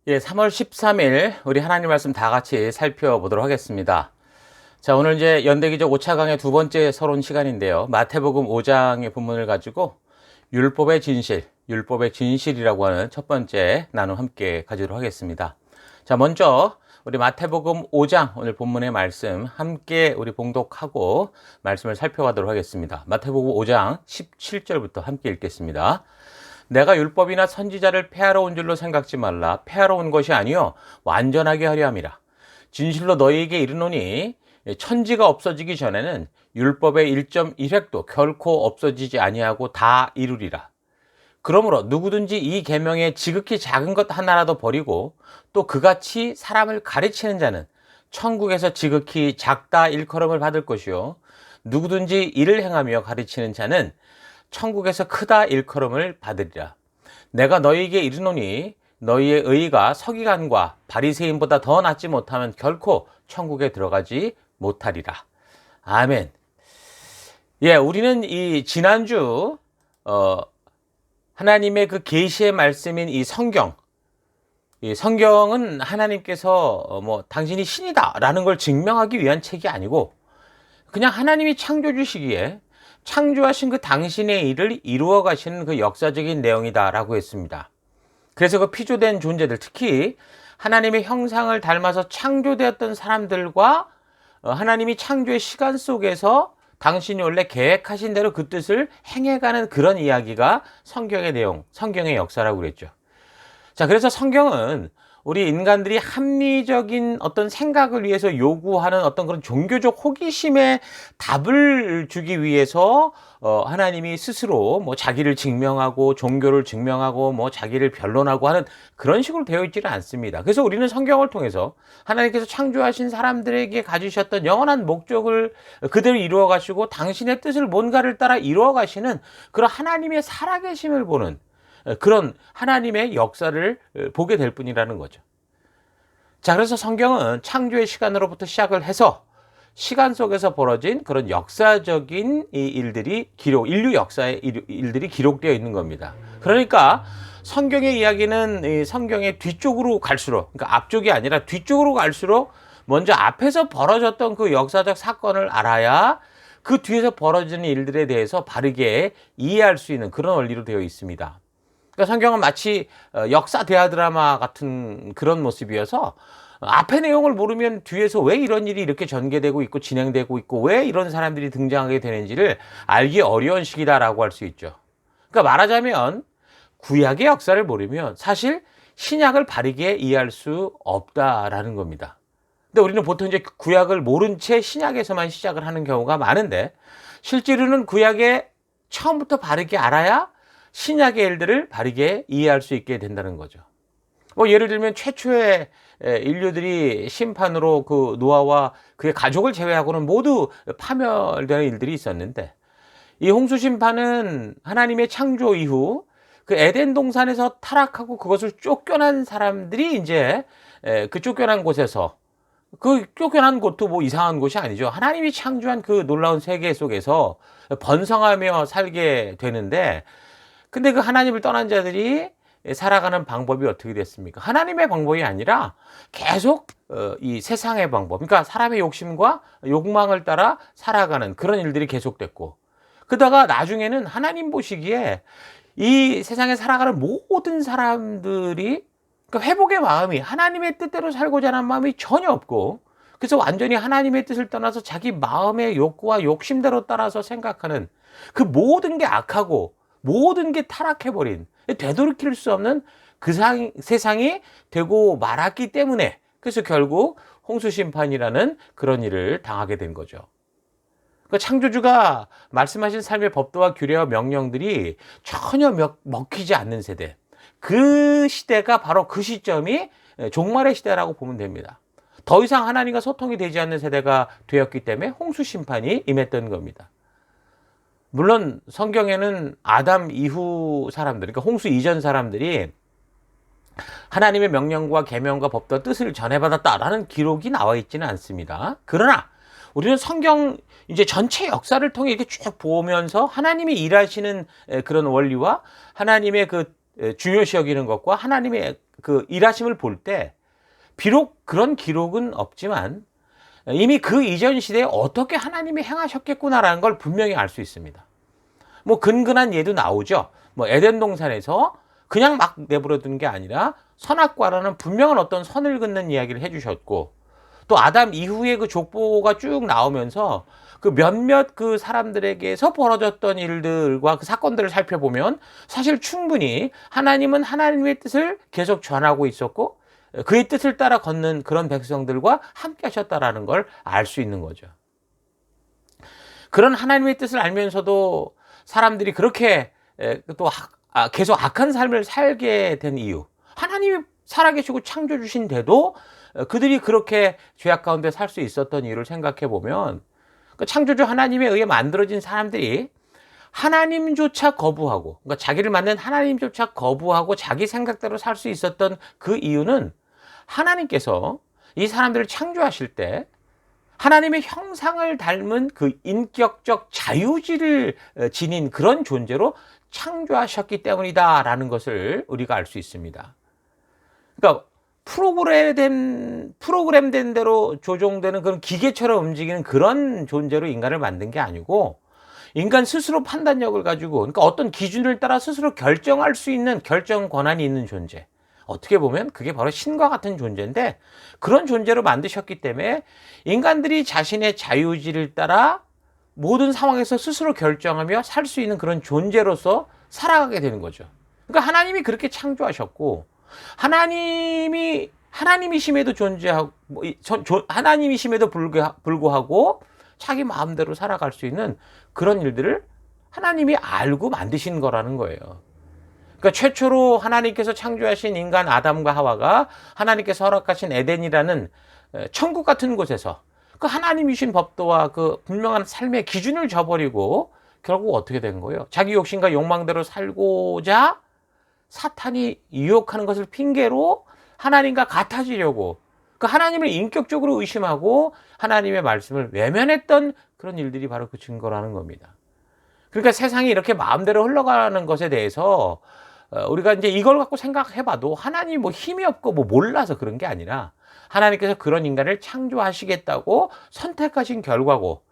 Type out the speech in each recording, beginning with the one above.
예, 3월 13일 우리 하나님 말씀 다 같이 살펴보도록 하겠습니다. 자, 오늘 이제 연대기적 5차 강의 두 번째 서론 시간인데요. 마태복음 5장의 본문을 가지고 율법의 진실이라고 하는 첫 번째 나눔 함께 가지도록 하겠습니다. 자, 먼저 우리 마태복음 5장 오늘 본문의 말씀 함께 우리 봉독하고 말씀을 살펴가도록 하겠습니다. 마태복음 5장 17절부터 함께 읽겠습니다. 내가 율법이나 선지자를 폐하러 온 줄로 생각지 말라. 폐하러 온 것이 아니요 완전하게 하려 함이라. 진실로 너희에게 이르노니 천지가 없어지기 전에는 율법의 1.1획도 결코 없어지지 아니하고 다 이루리라. 그러므로 누구든지 이 계명에 지극히 작은 것 하나라도 버리고 또 그같이 사람을 가르치는 자는 천국에서 지극히 작다 일컬음을 받을 것이요 누구든지 이를 행하며 가르치는 자는 천국에서 크다 일컬음을 받으리라. 내가 너희에게 이르노니 너희의 의가 서기관과 바리새인보다 더 낫지 못하면 결코 천국에 들어가지 못하리라. 아멘. 예, 우리는 이 지난주 하나님의 그 계시의 말씀인 이 성경, 이 성경은 하나님께서 당신이 신이다라는 걸 증명하기 위한 책이 아니고 그냥 하나님이 창조주시기에 창조하신 그 당신의 일을 이루어 가시는 그 역사적인 내용이다라고 했습니다. 그래서 그 피조된 존재들, 특히 하나님의 형상을 닮아서 창조되었던 사람들과 하나님이 창조의 시간 속에서 당신이 원래 계획하신 대로 그 뜻을 행해가는 그런 이야기가 성경의 내용, 성경의 역사라고 그랬죠. 자, 그래서 성경은 우리 인간들이 합리적인 어떤 생각을 위해서 요구하는 어떤 그런 종교적 호기심에 답을 주기 위해서 하나님이 스스로 자기를 증명하고 종교를 증명하고 자기를 변론하고 하는 그런 식으로 되어 있지는 않습니다. 그래서 우리는 성경을 통해서 하나님께서 창조하신 사람들에게 가지셨던 영원한 목적을 그대로 이루어 가시고 당신의 뜻을 뭔가를 따라 이루어 가시는 그런 하나님의 살아계심을 보는 그런 하나님의 역사를 보게 될 뿐이라는 거죠. 자, 그래서 성경은 창조의 시간으로부터 시작을 해서 시간 속에서 벌어진 그런 역사적인 이 일들이 인류 역사의 일들이 기록되어 있는 겁니다. 그러니까 성경의 이야기는 이 성경의 뒤쪽으로 갈수록, 그러니까 앞쪽이 아니라 뒤쪽으로 갈수록 먼저 앞에서 벌어졌던 그 역사적 사건을 알아야 그 뒤에서 벌어지는 일들에 대해서 바르게 이해할 수 있는 그런 원리로 되어 있습니다. 그러니까 성경은 마치 역사 대하 드라마 같은 그런 모습이어서 앞의 내용을 모르면 뒤에서 왜 이런 일이 이렇게 전개되고 있고 진행되고 있고 왜 이런 사람들이 등장하게 되는지를 알기 어려운 시기다라고 할 수 있죠. 그러니까 말하자면 구약의 역사를 모르면 사실 신약을 바르게 이해할 수 없다라는 겁니다. 근데 우리는 보통 이제 구약을 모른 채 신약에서만 시작을 하는 경우가 많은데 실제로는 구약의 처음부터 바르게 알아야 신약의 일들을 바르게 이해할 수 있게 된다는 거죠. 예를 들면 최초의 인류들이 심판으로 그 노아와 그의 가족을 제외하고는 모두 파멸되는 일들이 있었는데 이 홍수 심판은 하나님의 창조 이후 그 에덴 동산에서 타락하고 그것을 쫓겨난 사람들이 이제 그 쫓겨난 곳에서 그 쫓겨난 곳도 이상한 곳이 아니죠. 하나님이 창조한 그 놀라운 세계 속에서 번성하며 살게 되는데 근데 그 하나님을 떠난 자들이 살아가는 방법이 어떻게 됐습니까? 하나님의 방법이 아니라 계속 이 세상의 방법, 그러니까 사람의 욕심과 욕망을 따라 살아가는 그런 일들이 계속됐고 그러다가 나중에는 하나님 보시기에 이 세상에 살아가는 모든 사람들이 그러니까 회복의 마음이 하나님의 뜻대로 살고자 하는 마음이 전혀 없고 그래서 완전히 하나님의 뜻을 떠나서 자기 마음의 욕구와 욕심대로 따라서 생각하는 그 모든 게 악하고 모든 게 타락해버린 되돌이킬 수 없는 그 세상이 되고 말았기 때문에 그래서 결국 홍수심판이라는 그런 일을 당하게 된 거죠. 그러니까 창조주가 말씀하신 삶의 법도와 규례와 명령들이 전혀 먹히지 않는 세대, 그 시대가 바로 그 시점이 종말의 시대라고 보면 됩니다. 더 이상 하나님과 소통이 되지 않는 세대가 되었기 때문에 홍수심판이 임했던 겁니다. 물론 성경에는 아담 이후 사람들, 그러니까 홍수 이전 사람들이 하나님의 명령과 계명과 법도와 뜻을 전해받았다라는 기록이 나와 있지는 않습니다. 그러나 우리는 성경 이제 전체 역사를 통해 이렇게 쭉 보면서 하나님이 일하시는 그런 원리와 하나님의 그 중요시 여기는 것과 하나님의 그 일하심을 볼 때 비록 그런 기록은 없지만 이미 그 이전 시대에 어떻게 하나님이 행하셨겠구나라는 걸 분명히 알 수 있습니다. 뭐 근근한 예도 나오죠. 뭐 에덴 동산에서 그냥 막 내버려 두는 게 아니라 선악과라는 분명한 어떤 선을 긋는 이야기를 해주셨고, 또 아담 이후에 그 족보가 쭉 나오면서 그 몇몇 그 사람들에게서 벌어졌던 일들과 그 사건들을 살펴보면 사실 충분히 하나님은 하나님의 뜻을 계속 전하고 있었고 그의 뜻을 따라 걷는 그런 백성들과 함께 하셨다라는 걸 알 수 있는 거죠. 그런 하나님의 뜻을 알면서도 사람들이 그렇게 또 계속 악한 삶을 살게 된 이유, 하나님이 살아계시고 창조 주신데도 그들이 그렇게 죄악 가운데 살 수 있었던 이유를 생각해 보면, 그 창조주 하나님에 의해 만들어진 사람들이 하나님조차 거부하고, 그러니까 자기를 만든 하나님조차 거부하고 자기 생각대로 살 수 있었던 그 이유는 하나님께서 이 사람들을 창조하실 때 하나님의 형상을 닮은 그 인격적 자유지를 지닌 그런 존재로 창조하셨기 때문이다라는 것을 우리가 알 수 있습니다. 그러니까 프로그램된 대로 조종되는 그런 기계처럼 움직이는 그런 존재로 인간을 만든 게 아니고, 인간 스스로 판단력을 가지고, 그러니까 어떤 기준을 따라 스스로 결정할 수 있는 결정 권한이 있는 존재. 어떻게 보면 그게 바로 신과 같은 존재인데, 그런 존재로 만드셨기 때문에 인간들이 자신의 자유의지를 따라 모든 상황에서 스스로 결정하며 살 수 있는 그런 존재로서 살아가게 되는 거죠. 그러니까 하나님이 그렇게 창조하셨고, 하나님이심에도 존재하고, 하나님이심에도 불구하고 자기 마음대로 살아갈 수 있는 그런 일들을 하나님이 알고 만드신 거라는 거예요. 그러니까 최초로 하나님께서 창조하신 인간 아담과 하와가 하나님께서 허락하신 에덴이라는 천국 같은 곳에서 그 하나님이신 법도와 그 분명한 삶의 기준을 저버리고 결국 어떻게 된 거예요? 자기 욕심과 욕망대로 살고자 사탄이 유혹하는 것을 핑계로 하나님과 같아지려고, 그 하나님을 인격적으로 의심하고 하나님의 말씀을 외면했던 그런 일들이 바로 그 증거라는 겁니다. 그러니까 세상이 이렇게 마음대로 흘러가는 것에 대해서 우리가 이제 이걸 갖고 생각해봐도 하나님이 뭐 힘이 없고 뭐 몰라서 그런 게 아니라 하나님께서 그런 인간을 창조하시겠다고 선택하신 결과고,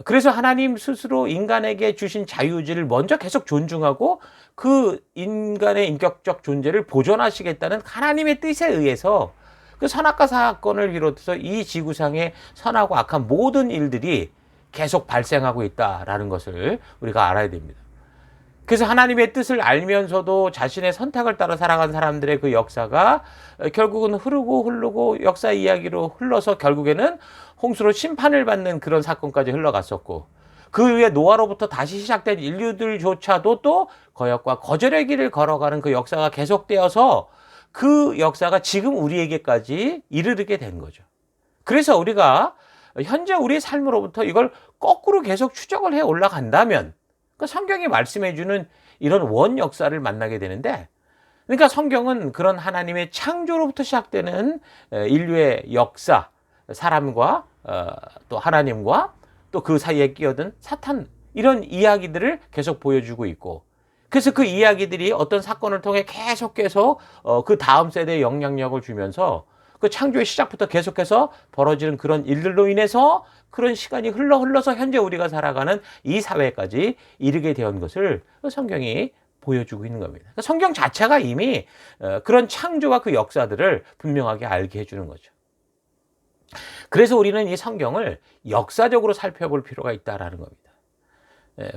그래서 하나님 스스로 인간에게 주신 자유의지를 먼저 계속 존중하고 그 인간의 인격적 존재를 보존하시겠다는 하나님의 뜻에 의해서 그 선악과 사건을 비롯해서 이 지구상의 선하고 악한 모든 일들이 계속 발생하고 있다라는 것을 우리가 알아야 됩니다. 그래서 하나님의 뜻을 알면서도 자신의 선택을 따라 살아간 사람들의 그 역사가 결국은 흐르고 역사 이야기로 흘러서 결국에는 홍수로 심판을 받는 그런 사건까지 흘러갔었고, 그 이후에 노아로부터 다시 시작된 인류들조차도 또 거역과 거절의 길을 걸어가는 그 역사가 계속되어서 그 역사가 지금 우리에게까지 이르게 된 거죠. 그래서 우리가 현재 우리의 삶으로부터 이걸 거꾸로 계속 추적을 해 올라간다면 그 성경이 말씀해주는 이런 원 역사를 만나게 되는데, 그러니까 성경은 그런 하나님의 창조로부터 시작되는 인류의 역사, 사람과 또 하나님과 또 그 사이에 끼어든 사탄, 이런 이야기들을 계속 보여주고 있고, 그래서 그 이야기들이 어떤 사건을 통해 계속해서 그 다음 세대에 영향력을 주면서 그 창조의 시작부터 계속해서 벌어지는 그런 일들로 인해서 그런 시간이 흘러서 현재 우리가 살아가는 이 사회까지 이르게 된 것을 성경이 보여주고 있는 겁니다. 성경 자체가 이미 그런 창조와 그 역사들을 분명하게 알게 해주는 거죠. 그래서 우리는 이 성경을 역사적으로 살펴볼 필요가 있다라는 겁니다.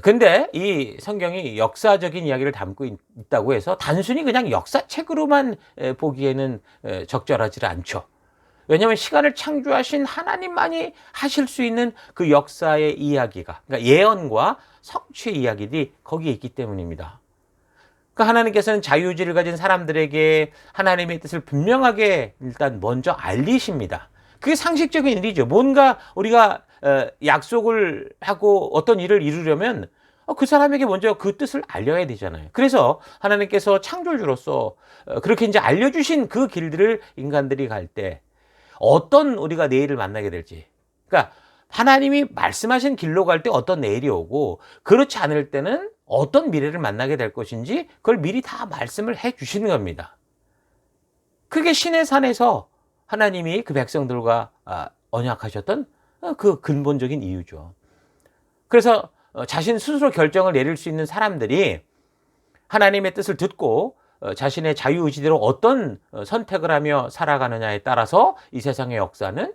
근데 이 성경이 역사적인 이야기를 담고 있다고 해서 단순히 그냥 역사책으로만 보기에는 적절하지 않죠. 왜냐하면 시간을 창조하신 하나님만이 하실 수 있는 그 역사의 이야기가, 그러니까 예언과 성취의 이야기들이 거기에 있기 때문입니다. 그러니까 하나님께서는 자유의지를 가진 사람들에게 하나님의 뜻을 분명하게 일단 먼저 알리십니다. 그게 상식적인 일이죠. 뭔가 우리가 약속을 하고 어떤 일을 이루려면 그 사람에게 먼저 그 뜻을 알려야 되잖아요. 그래서 하나님께서 창조주로서 그렇게 이제 알려주신 그 길들을 인간들이 갈 때 어떤 우리가 내일을 만나게 될지, 그러니까 하나님이 말씀하신 길로 갈 때 어떤 내일이 오고 그렇지 않을 때는 어떤 미래를 만나게 될 것인지 그걸 미리 다 말씀을 해 주시는 겁니다. 그게 시내 산에서 하나님이 그 백성들과 언약하셨던 그 근본적인 이유죠. 그래서 자신 스스로 결정을 내릴 수 있는 사람들이 하나님의 뜻을 듣고 자신의 자유의지대로 어떤 선택을 하며 살아가느냐에 따라서 이 세상의 역사는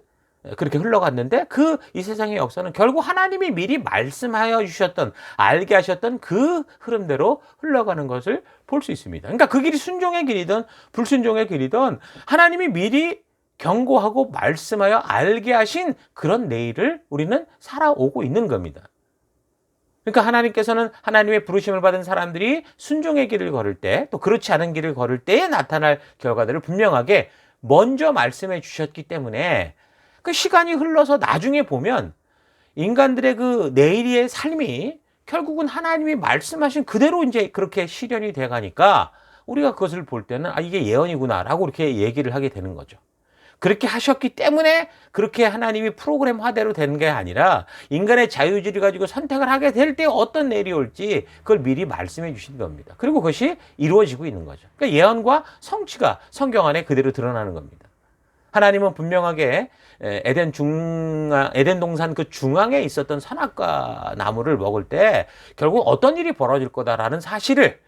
그렇게 흘러갔는데, 이 세상의 역사는 결국 하나님이 미리 말씀하여 주셨던, 알게 하셨던 그 흐름대로 흘러가는 것을 볼 수 있습니다. 그러니까 그 길이 순종의 길이든 불순종의 길이든 하나님이 미리 경고하고 말씀하여 알게 하신 그런 내일을 우리는 살아오고 있는 겁니다. 그러니까 하나님께서는 하나님의 부르심을 받은 사람들이 순종의 길을 걸을 때, 또 그렇지 않은 길을 걸을 때에 나타날 결과들을 분명하게 먼저 말씀해 주셨기 때문에 그 시간이 흘러서 나중에 보면 인간들의 그 내일의 삶이 결국은 하나님이 말씀하신 그대로 이제 그렇게 실현이 돼 가니까 우리가 그것을 볼 때는 이게 예언이구나라고 이렇게 얘기를 하게 되는 거죠. 그렇게 하셨기 때문에 그렇게 하나님이 프로그램화대로 되는 게 아니라 인간의 자유의지를 가지고 선택을 하게 될 때 어떤 내일이 올지 그걸 미리 말씀해 주신 겁니다. 그리고 그것이 이루어지고 있는 거죠. 그러니까 예언과 성취가 성경 안에 그대로 드러나는 겁니다. 하나님은 분명하게 에덴 동산 그 중앙에 있었던 선악과 나무를 먹을 때 결국 어떤 일이 벌어질 거다라는 사실을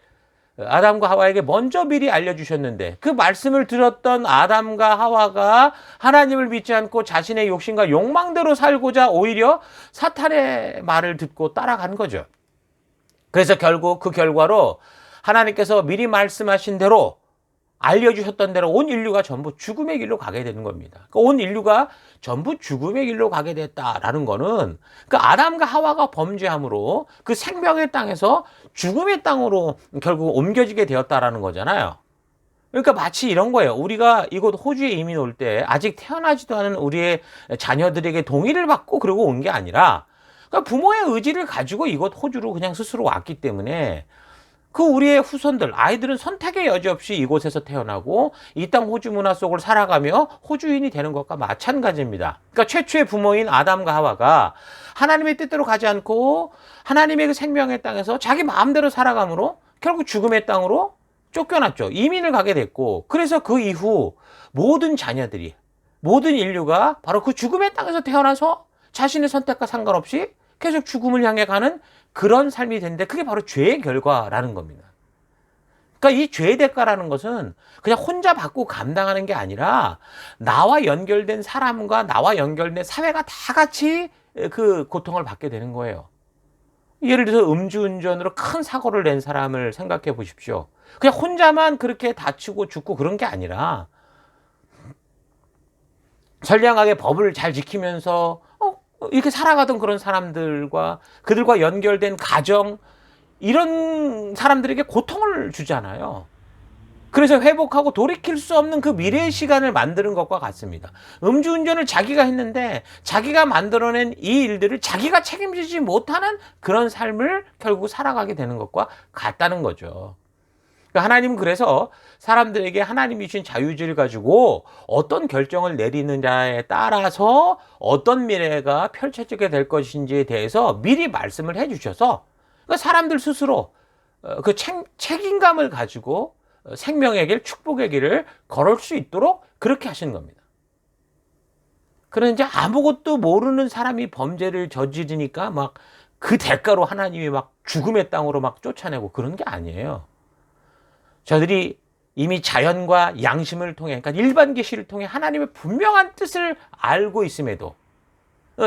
아담과 하와에게 먼저 미리 알려주셨는데, 그 말씀을 들었던 아담과 하와가 하나님을 믿지 않고 자신의 욕심과 욕망대로 살고자 오히려 사탄의 말을 듣고 따라간 거죠. 그래서 결국 그 결과로 하나님께서 미리 말씀하신 대로, 알려주셨던 대로 온 인류가 전부 죽음의 길로 가게 되는 겁니다. 그러니까 온 인류가 전부 죽음의 길로 가게 됐다라는 거는 그 아담과 하와가 범죄함으로 그 생명의 땅에서 죽음의 땅으로 결국 옮겨지게 되었다라는 거잖아요. 그러니까 마치 이런 거예요. 우리가 이곳 호주에 이민 올 때 아직 태어나지도 않은 우리의 자녀들에게 동의를 받고 그러고 온 게 아니라, 그러니까 부모의 의지를 가지고 이곳 호주로 그냥 스스로 왔기 때문에 그 우리의 후손들, 아이들은 선택의 여지 없이 이곳에서 태어나고 이 땅 호주 문화 속을 살아가며 호주인이 되는 것과 마찬가지입니다. 그러니까 최초의 부모인 아담과 하와가 하나님의 뜻대로 가지 않고 하나님의 그 생명의 땅에서 자기 마음대로 살아감으로 결국 죽음의 땅으로 쫓겨났죠. 이민을 가게 됐고, 그래서 그 이후 모든 자녀들이, 모든 인류가 바로 그 죽음의 땅에서 태어나서 자신의 선택과 상관없이 계속 죽음을 향해 가는 그런 삶이 되는데, 그게 바로 죄의 결과라는 겁니다. 그러니까 이 죄의 대가라는 것은 그냥 혼자 받고 감당하는 게 아니라 나와 연결된 사람과 나와 연결된 사회가 다 같이 그 고통을 받게 되는 거예요. 예를 들어서 음주운전으로 큰 사고를 낸 사람을 생각해 보십시오. 그냥 혼자만 그렇게 다치고 죽고 그런 게 아니라 선량하게 법을 잘 지키면서 이렇게 살아가던 그런 사람들과 그들과 연결된 가정, 이런 사람들에게 고통을 주잖아요. 그래서 회복하고 돌이킬 수 없는 그 미래의 시간을 만드는 것과 같습니다. 음주운전을 자기가 했는데 자기가 만들어낸 이 일들을 자기가 책임지지 못하는 그런 삶을 결국 살아가게 되는 것과 같다는 거죠. 하나님은 그래서 사람들에게 하나님이 주신 자유의지를 가지고 어떤 결정을 내리느냐에 따라서 어떤 미래가 펼쳐지게 될 것인지에 대해서 미리 말씀을 해주셔서 사람들 스스로 그 책임감을 가지고 생명의 길, 축복의 길을 걸을 수 있도록 그렇게 하시는 겁니다. 그런데 아무것도 모르는 사람이 범죄를 저지르니까 막 그 대가로 하나님이 막 죽음의 땅으로 막 쫓아내고 그런 게 아니에요. 저들이 이미 자연과 양심을 통해, 그러니까 일반 계시를 통해 하나님의 분명한 뜻을 알고 있음에도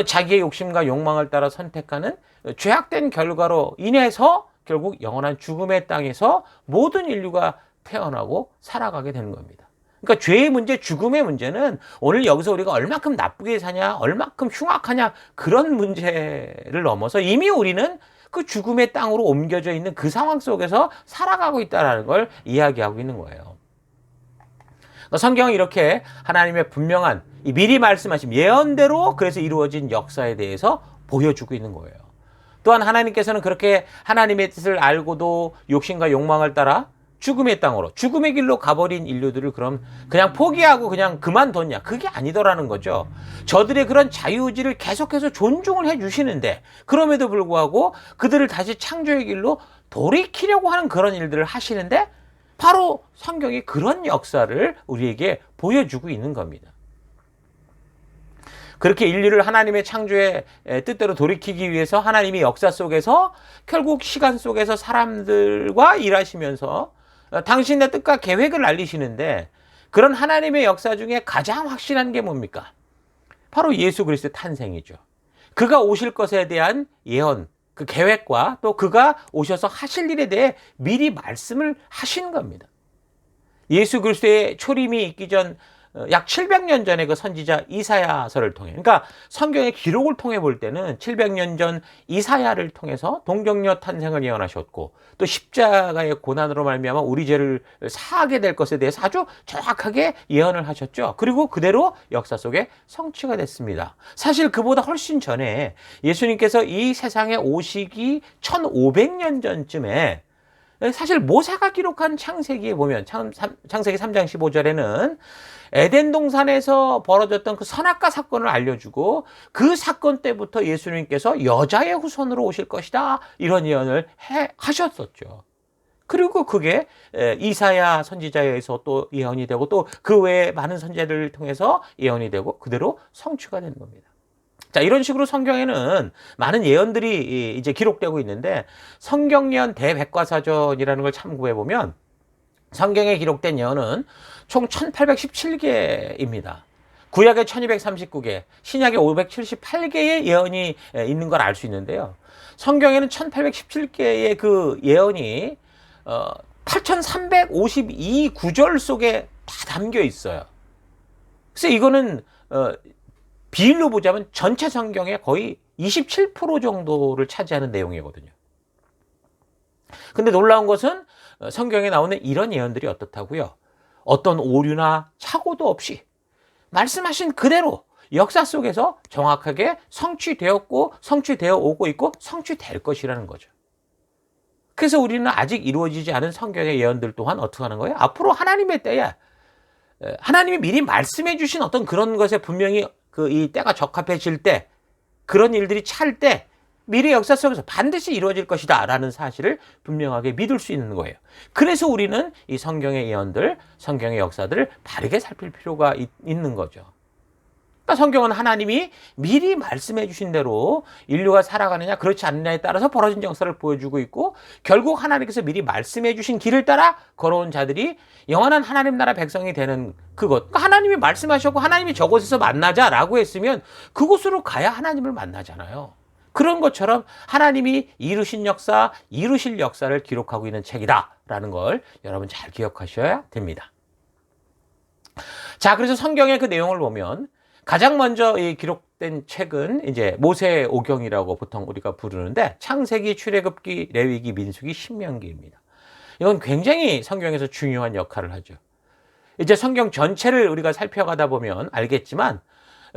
자기의 욕심과 욕망을 따라 선택하는 죄악된 결과로 인해서 결국 영원한 죽음의 땅에서 모든 인류가 태어나고 살아가게 되는 겁니다. 그러니까 죄의 문제, 죽음의 문제는 오늘 여기서 우리가 얼마큼 나쁘게 사냐, 얼마큼 흉악하냐, 그런 문제를 넘어서 이미 우리는 그 죽음의 땅으로 옮겨져 있는 그 상황 속에서 살아가고 있다는 걸 이야기하고 있는 거예요. 성경은 이렇게 하나님의 분명한 미리 말씀하신 예언대로 그래서 이루어진 역사에 대해서 보여주고 있는 거예요. 또한 하나님께서는 그렇게 하나님의 뜻을 알고도 욕심과 욕망을 따라 죽음의 땅으로, 죽음의 길로 가버린 인류들을 그럼 그냥 포기하고 그냥 그만뒀냐? 그게 아니더라는 거죠. 저들의 그런 자유의지를 계속해서 존중을 해주시는데, 그럼에도 불구하고 그들을 다시 창조의 길로 돌이키려고 하는 그런 일들을 하시는데, 바로 성경이 그런 역사를 우리에게 보여주고 있는 겁니다. 그렇게 인류를 하나님의 창조의 뜻대로 돌이키기 위해서 하나님이 역사 속에서 결국 시간 속에서 사람들과 일하시면서 당신의 뜻과 계획을 알리시는데, 그런 하나님의 역사 중에 가장 확실한 게 뭡니까? 바로 예수 그리스도의 탄생이죠. 그가 오실 것에 대한 예언, 그 계획과 또 그가 오셔서 하실 일에 대해 미리 말씀을 하신 겁니다. 예수 그리스도의 초림이 있기 전 약 700년 전에 그 선지자 이사야서를 통해, 그러니까 성경의 기록을 통해 볼 때는 700년 전 이사야를 통해서 동정녀 탄생을 예언하셨고, 또 십자가의 고난으로 말미암아 우리 죄를 사하게 될 것에 대해서 아주 정확하게 예언을 하셨죠. 그리고 그대로 역사 속에 성취가 됐습니다. 사실 그보다 훨씬 전에 예수님께서 이 세상에 오시기 1500년 전쯤에, 사실 모세가 기록한 창세기에 보면 창세기 3장 15절에는 에덴 동산에서 벌어졌던 그 선악과 사건을 알려주고, 그 사건 때부터 예수님께서 여자의 후손으로 오실 것이다, 이런 예언을 하셨었죠. 그리고 그게 이사야 선지자에 의해서 또 예언이 되고, 또 그 외에 많은 선지자들을 통해서 예언이 되고 그대로 성취가 되는 겁니다. 자, 이런 식으로 성경에는 많은 예언들이 이제 기록되고 있는데, 성경예언 대백과사전이라는 걸 참고해 보면 성경에 기록된 예언은 총 1817개입니다. 구약에 1239개, 신약에 578개의 예언이 있는 걸 알 수 있는데요. 성경에는 1817개의 그 예언이 8352구절 속에 다 담겨 있어요. 그래서 이거는 비율로 보자면 전체 성경의 거의 27% 정도를 차지하는 내용이거든요. 근데 놀라운 것은 성경에 나오는 이런 예언들이 어떻다고요? 어떤 오류나 착오도 없이 말씀하신 그대로 역사 속에서 정확하게 성취되었고, 성취되어 오고 있고, 성취될 것이라는 거죠. 그래서 우리는 아직 이루어지지 않은 성경의 예언들 또한 어떻게 하는 거예요? 앞으로 하나님의 때에 하나님이 미리 말씀해 주신 어떤 그런 것에 분명히 이 때가 적합해질 때, 그런 일들이 찰 때 미래 역사 속에서 반드시 이루어질 것이다 라는 사실을 분명하게 믿을 수 있는 거예요. 그래서 우리는 이 성경의 예언들, 성경의 역사들을 바르게 살필 필요가 있는 거죠. 그러니까 성경은 하나님이 미리 말씀해 주신 대로 인류가 살아가느냐 그렇지 않느냐에 따라서 벌어진 역사를 보여주고 있고, 결국 하나님께서 미리 말씀해 주신 길을 따라 걸어온 자들이 영원한 하나님 나라 백성이 되는 그것. 그러니까 하나님이 말씀하셨고 하나님이 저곳에서 만나자라고 했으면 그곳으로 가야 하나님을 만나잖아요. 그런 것처럼 하나님이 이루신 역사, 이루실 역사를 기록하고 있는 책이다라는 걸 여러분 잘 기억하셔야 됩니다. 자, 그래서 성경의 그 내용을 보면 가장 먼저 이 기록된 책은 이제 모세의 오경이라고 보통 우리가 부르는데, 창세기, 출애굽기, 레위기, 민수기, 신명기입니다. 이건 굉장히 성경에서 중요한 역할을 하죠. 이제 성경 전체를 우리가 살펴가다 보면 알겠지만,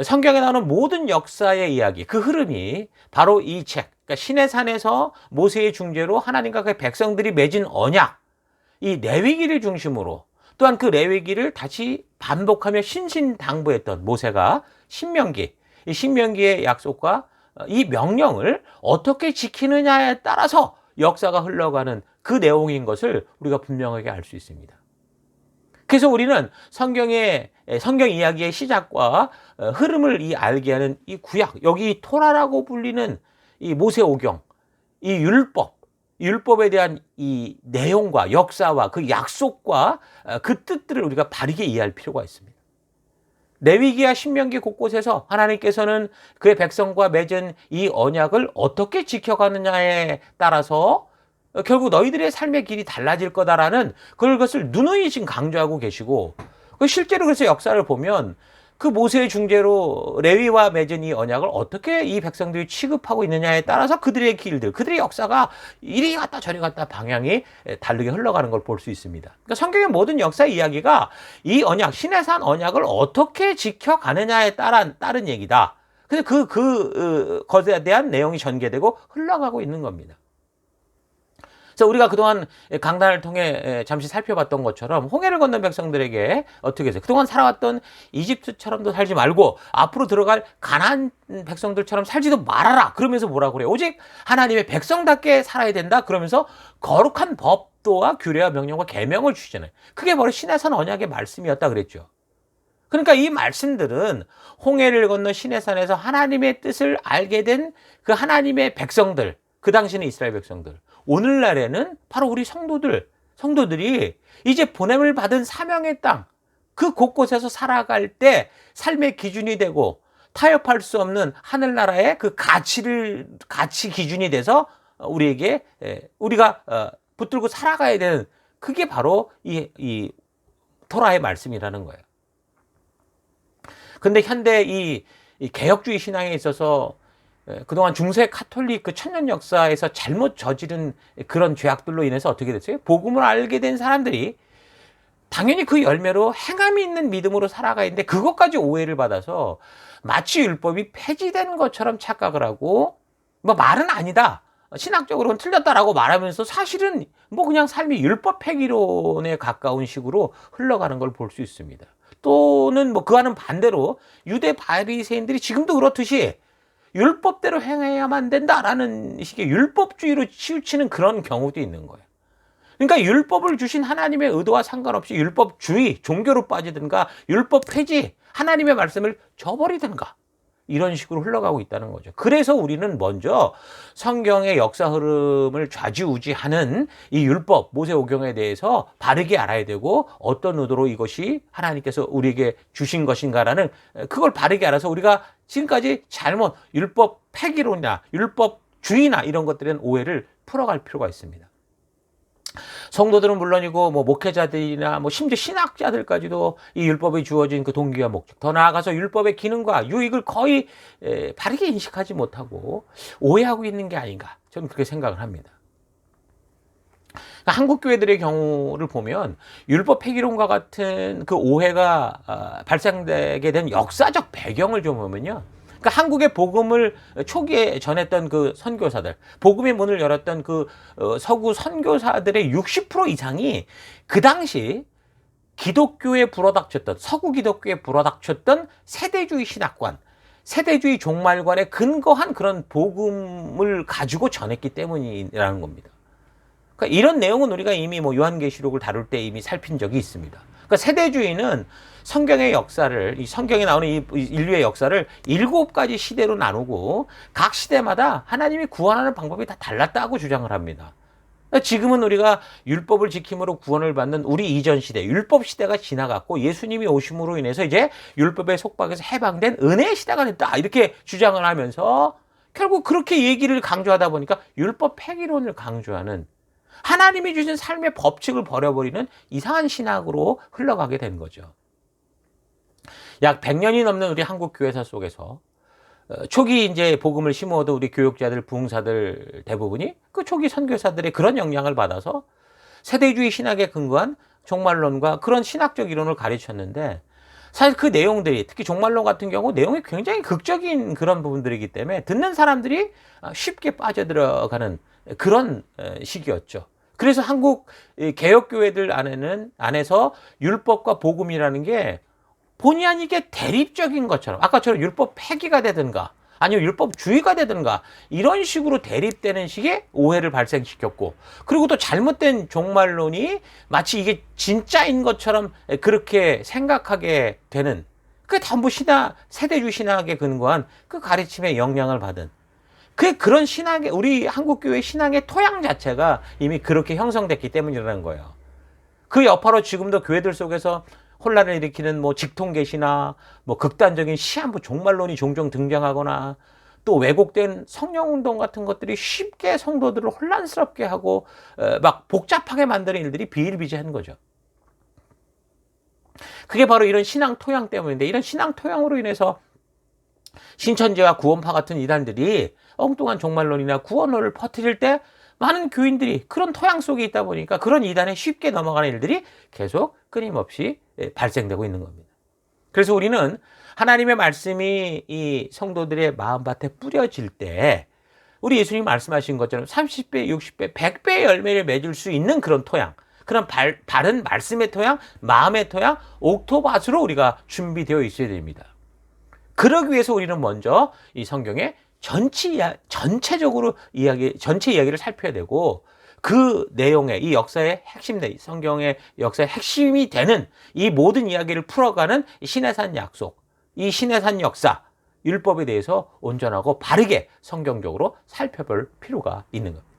성경에 나오는 모든 역사의 이야기, 그 흐름이 바로 이 책, 그러니까 시내산에서 모세의 중재로 하나님과 그 백성들이 맺은 언약, 이 레위기를 중심으로, 또한 그 레위기를 다시 반복하며 신신당부했던 모세가 신명기, 이 신명기의 약속과 이 명령을 어떻게 지키느냐에 따라서 역사가 흘러가는 그 내용인 것을 우리가 분명하게 알 수 있습니다. 그래서 우리는 성경 이야기의 시작과 흐름을 알게 하는 이 구약, 여기 토라라고 불리는 이 모세오경, 이 율법에 대한 이 내용과 역사와 그 약속과 그 뜻들을 우리가 바르게 이해할 필요가 있습니다. 레위기와 신명기 곳곳에서 하나님께서는 그의 백성과 맺은 이 언약을 어떻게 지켜가느냐에 따라서 결국 너희들의 삶의 길이 달라질 거다라는 그것을 누누이 지금 강조하고 계시고, 실제로 그래서 역사를 보면 그 모세의 중재로 레위와 맺은 이 언약을 어떻게 이 백성들이 취급하고 있느냐에 따라서 그들의 길들, 그들의 역사가 이리 갔다 저리 갔다 방향이 다르게 흘러가는 걸 볼 수 있습니다. 그러니까 성경의 모든 역사 이야기가 이 언약, 시내산 언약을 어떻게 지켜가느냐에 따른 얘기다. 그래서 것에 대한 내용이 전개되고 흘러가고 있는 겁니다. 그래서 우리가 그동안 강단을 통해 잠시 살펴봤던 것처럼 홍해를 건넌 백성들에게 어떻게 해서 그동안 살아왔던 이집트처럼도 살지 말고 앞으로 들어갈 가나안 백성들처럼 살지도 말아라. 그러면서 뭐라고 그래요? 오직 하나님의 백성답게 살아야 된다. 그러면서 거룩한 법, 법도와 규례와 명령과 계명을 주시잖아요. 그게 바로 시내산 언약의 말씀이었다 그랬죠. 그러니까 이 말씀들은 홍해를 건너 시내산에서 하나님의 뜻을 알게 된 그 하나님의 백성들, 그 당시는 이스라엘 백성들, 오늘날에는 바로 우리 성도들이 이제 보냄을 받은 사명의 땅, 그 곳곳에서 살아갈 때 삶의 기준이 되고 타협할 수 없는 하늘나라의 그 가치 기준이 돼서 우리에게 우리가 붙들고 살아가야 되는, 그게 바로 이 토라의 말씀이라는 거예요. 근데 현대 이 개혁주의 신앙에 있어서 그동안 중세 카톨릭 그 천년 역사에서 잘못 저지른 그런 죄악들로 인해서 어떻게 됐어요? 복음을 알게 된 사람들이 당연히 그 열매로 행함이 있는 믿음으로 살아가 있는데 그것까지 오해를 받아서 마치 율법이 폐지된 것처럼 착각을 하고 뭐 말은 아니다, 신학적으로는 틀렸다라고 말하면서 사실은 뭐 그냥 삶이 율법 폐기론에 가까운 식으로 흘러가는 걸 볼 수 있습니다. 또는 뭐 그와는 반대로 유대 바리새인들이 지금도 그렇듯이 율법대로 행해야만 된다라는 식의 율법주의로 치우치는 그런 경우도 있는 거예요. 그러니까 율법을 주신 하나님의 의도와 상관없이 율법주의, 종교로 빠지든가 율법 폐지, 하나님의 말씀을 저버리든가 이런 식으로 흘러가고 있다는 거죠. 그래서 우리는 먼저 성경의 역사 흐름을 좌지우지하는 이 율법, 모세오경에 대해서 바르게 알아야 되고 어떤 의도로 이것이 하나님께서 우리에게 주신 것인가라는 그걸 바르게 알아서 우리가 지금까지 잘못 율법 폐기론이나 율법주의나 이런 것들은 오해를 풀어갈 필요가 있습니다. 성도들은 물론이고 뭐 목회자들이나 뭐 심지어 신학자들까지도 이 율법에 주어진 그 동기와 목적, 더 나아가서 율법의 기능과 유익을 거의 바르게 인식하지 못하고 오해하고 있는 게 아닌가, 저는 그렇게 생각을 합니다. 한국 교회들의 경우를 보면 율법 폐기론과 같은 그 오해가 발생되게 된 역사적 배경을 좀 보면요, 그러니까 한국의 복음을 초기에 전했던 그 선교사들, 복음의 문을 열었던 그 서구 선교사들의 60% 이상이 그 당시 기독교에 불어닥쳤던, 서구 기독교에 불어닥쳤던 세대주의 신학관, 세대주의 종말관에 근거한 그런 복음을 가지고 전했기 때문이라는 겁니다. 그러니까 이런 내용은 우리가 이미 뭐 요한계시록을 다룰 때 이미 살핀 적이 있습니다. 그러니까 세대주의는 성경의 역사를, 이 성경에 나오는 이 인류의 역사를 7가지 시대로 나누고 각 시대마다 하나님이 구원하는 방법이 다 달랐다고 주장을 합니다. 지금은 우리가 율법을 지킴으로 구원을 받는 우리 이전 시대, 율법 시대가 지나갔고 예수님이 오심으로 인해서 이제 율법의 속박에서 해방된 은혜의 시대가 됐다, 이렇게 주장을 하면서 결국 그렇게 얘기를 강조하다 보니까 율법 폐기론을 강조하는, 하나님이 주신 삶의 법칙을 버려버리는 이상한 신학으로 흘러가게 된 거죠. 약 100년이 넘는 우리 한국 교회사 속에서 초기 이제 복음을 심어오던 우리 교육자들, 부흥사들 대부분이 그 초기 선교사들의 그런 영향을 받아서 세대주의 신학에 근거한 종말론과 그런 신학적 이론을 가르쳤는데, 사실 그 내용들이, 특히 종말론 같은 경우 내용이 굉장히 극적인 그런 부분들이기 때문에 듣는 사람들이 쉽게 빠져들어가는 그런 시기였죠. 그래서 한국 개혁교회들 안에서 율법과 복음이라는 게 본의 아니게 대립적인 것처럼, 아까처럼 율법 폐기가 되든가 아니면 율법주의가 되든가 이런 식으로 대립되는 식의 오해를 발생시켰고, 그리고 또 잘못된 종말론이 마치 이게 진짜인 것처럼 그렇게 생각하게 되는, 그게 전부 세대주의 신학에 근거한 그 가르침에 영향을 받은 그런 신학의, 우리 한국교회 신앙의 토양 자체가 이미 그렇게 형성됐기 때문이라는 거예요. 그 여파로 지금도 교회들 속에서 혼란을 일으키는 뭐 직통계시나 뭐 극단적인 시한부 종말론이 종종 등장하거나 또 왜곡된 성령운동 같은 것들이 쉽게 성도들을 혼란스럽게 하고 막 복잡하게 만드는 일들이 비일비재한 거죠. 그게 바로 이런 신앙 토양 때문인데, 이런 신앙 토양으로 인해서 신천지와 구원파 같은 이단들이 엉뚱한 종말론이나 구원론을 퍼뜨릴 때 많은 교인들이 그런 토양 속에 있다 보니까 그런 이단에 쉽게 넘어가는 일들이 계속 끊임없이 발생되고 있는 겁니다. 그래서 우리는 하나님의 말씀이 이 성도들의 마음밭에 뿌려질 때 우리 예수님 말씀하신 것처럼 30배, 60배, 100배의 열매를 맺을 수 있는 그런 토양, 그런 바른 말씀의 토양, 마음의 토양, 옥토밭으로 우리가 준비되어 있어야 됩니다. 그러기 위해서 우리는 먼저 이 성경의 전체 이야기를 살펴야 되고, 그 내용의 이 역사의 핵심, 성경의 역사의 핵심이 되는 이 모든 이야기를 풀어가는 시내산 약속, 이 시내산 역사, 율법에 대해서 온전하고 바르게 성경적으로 살펴볼 필요가 있는 겁니다.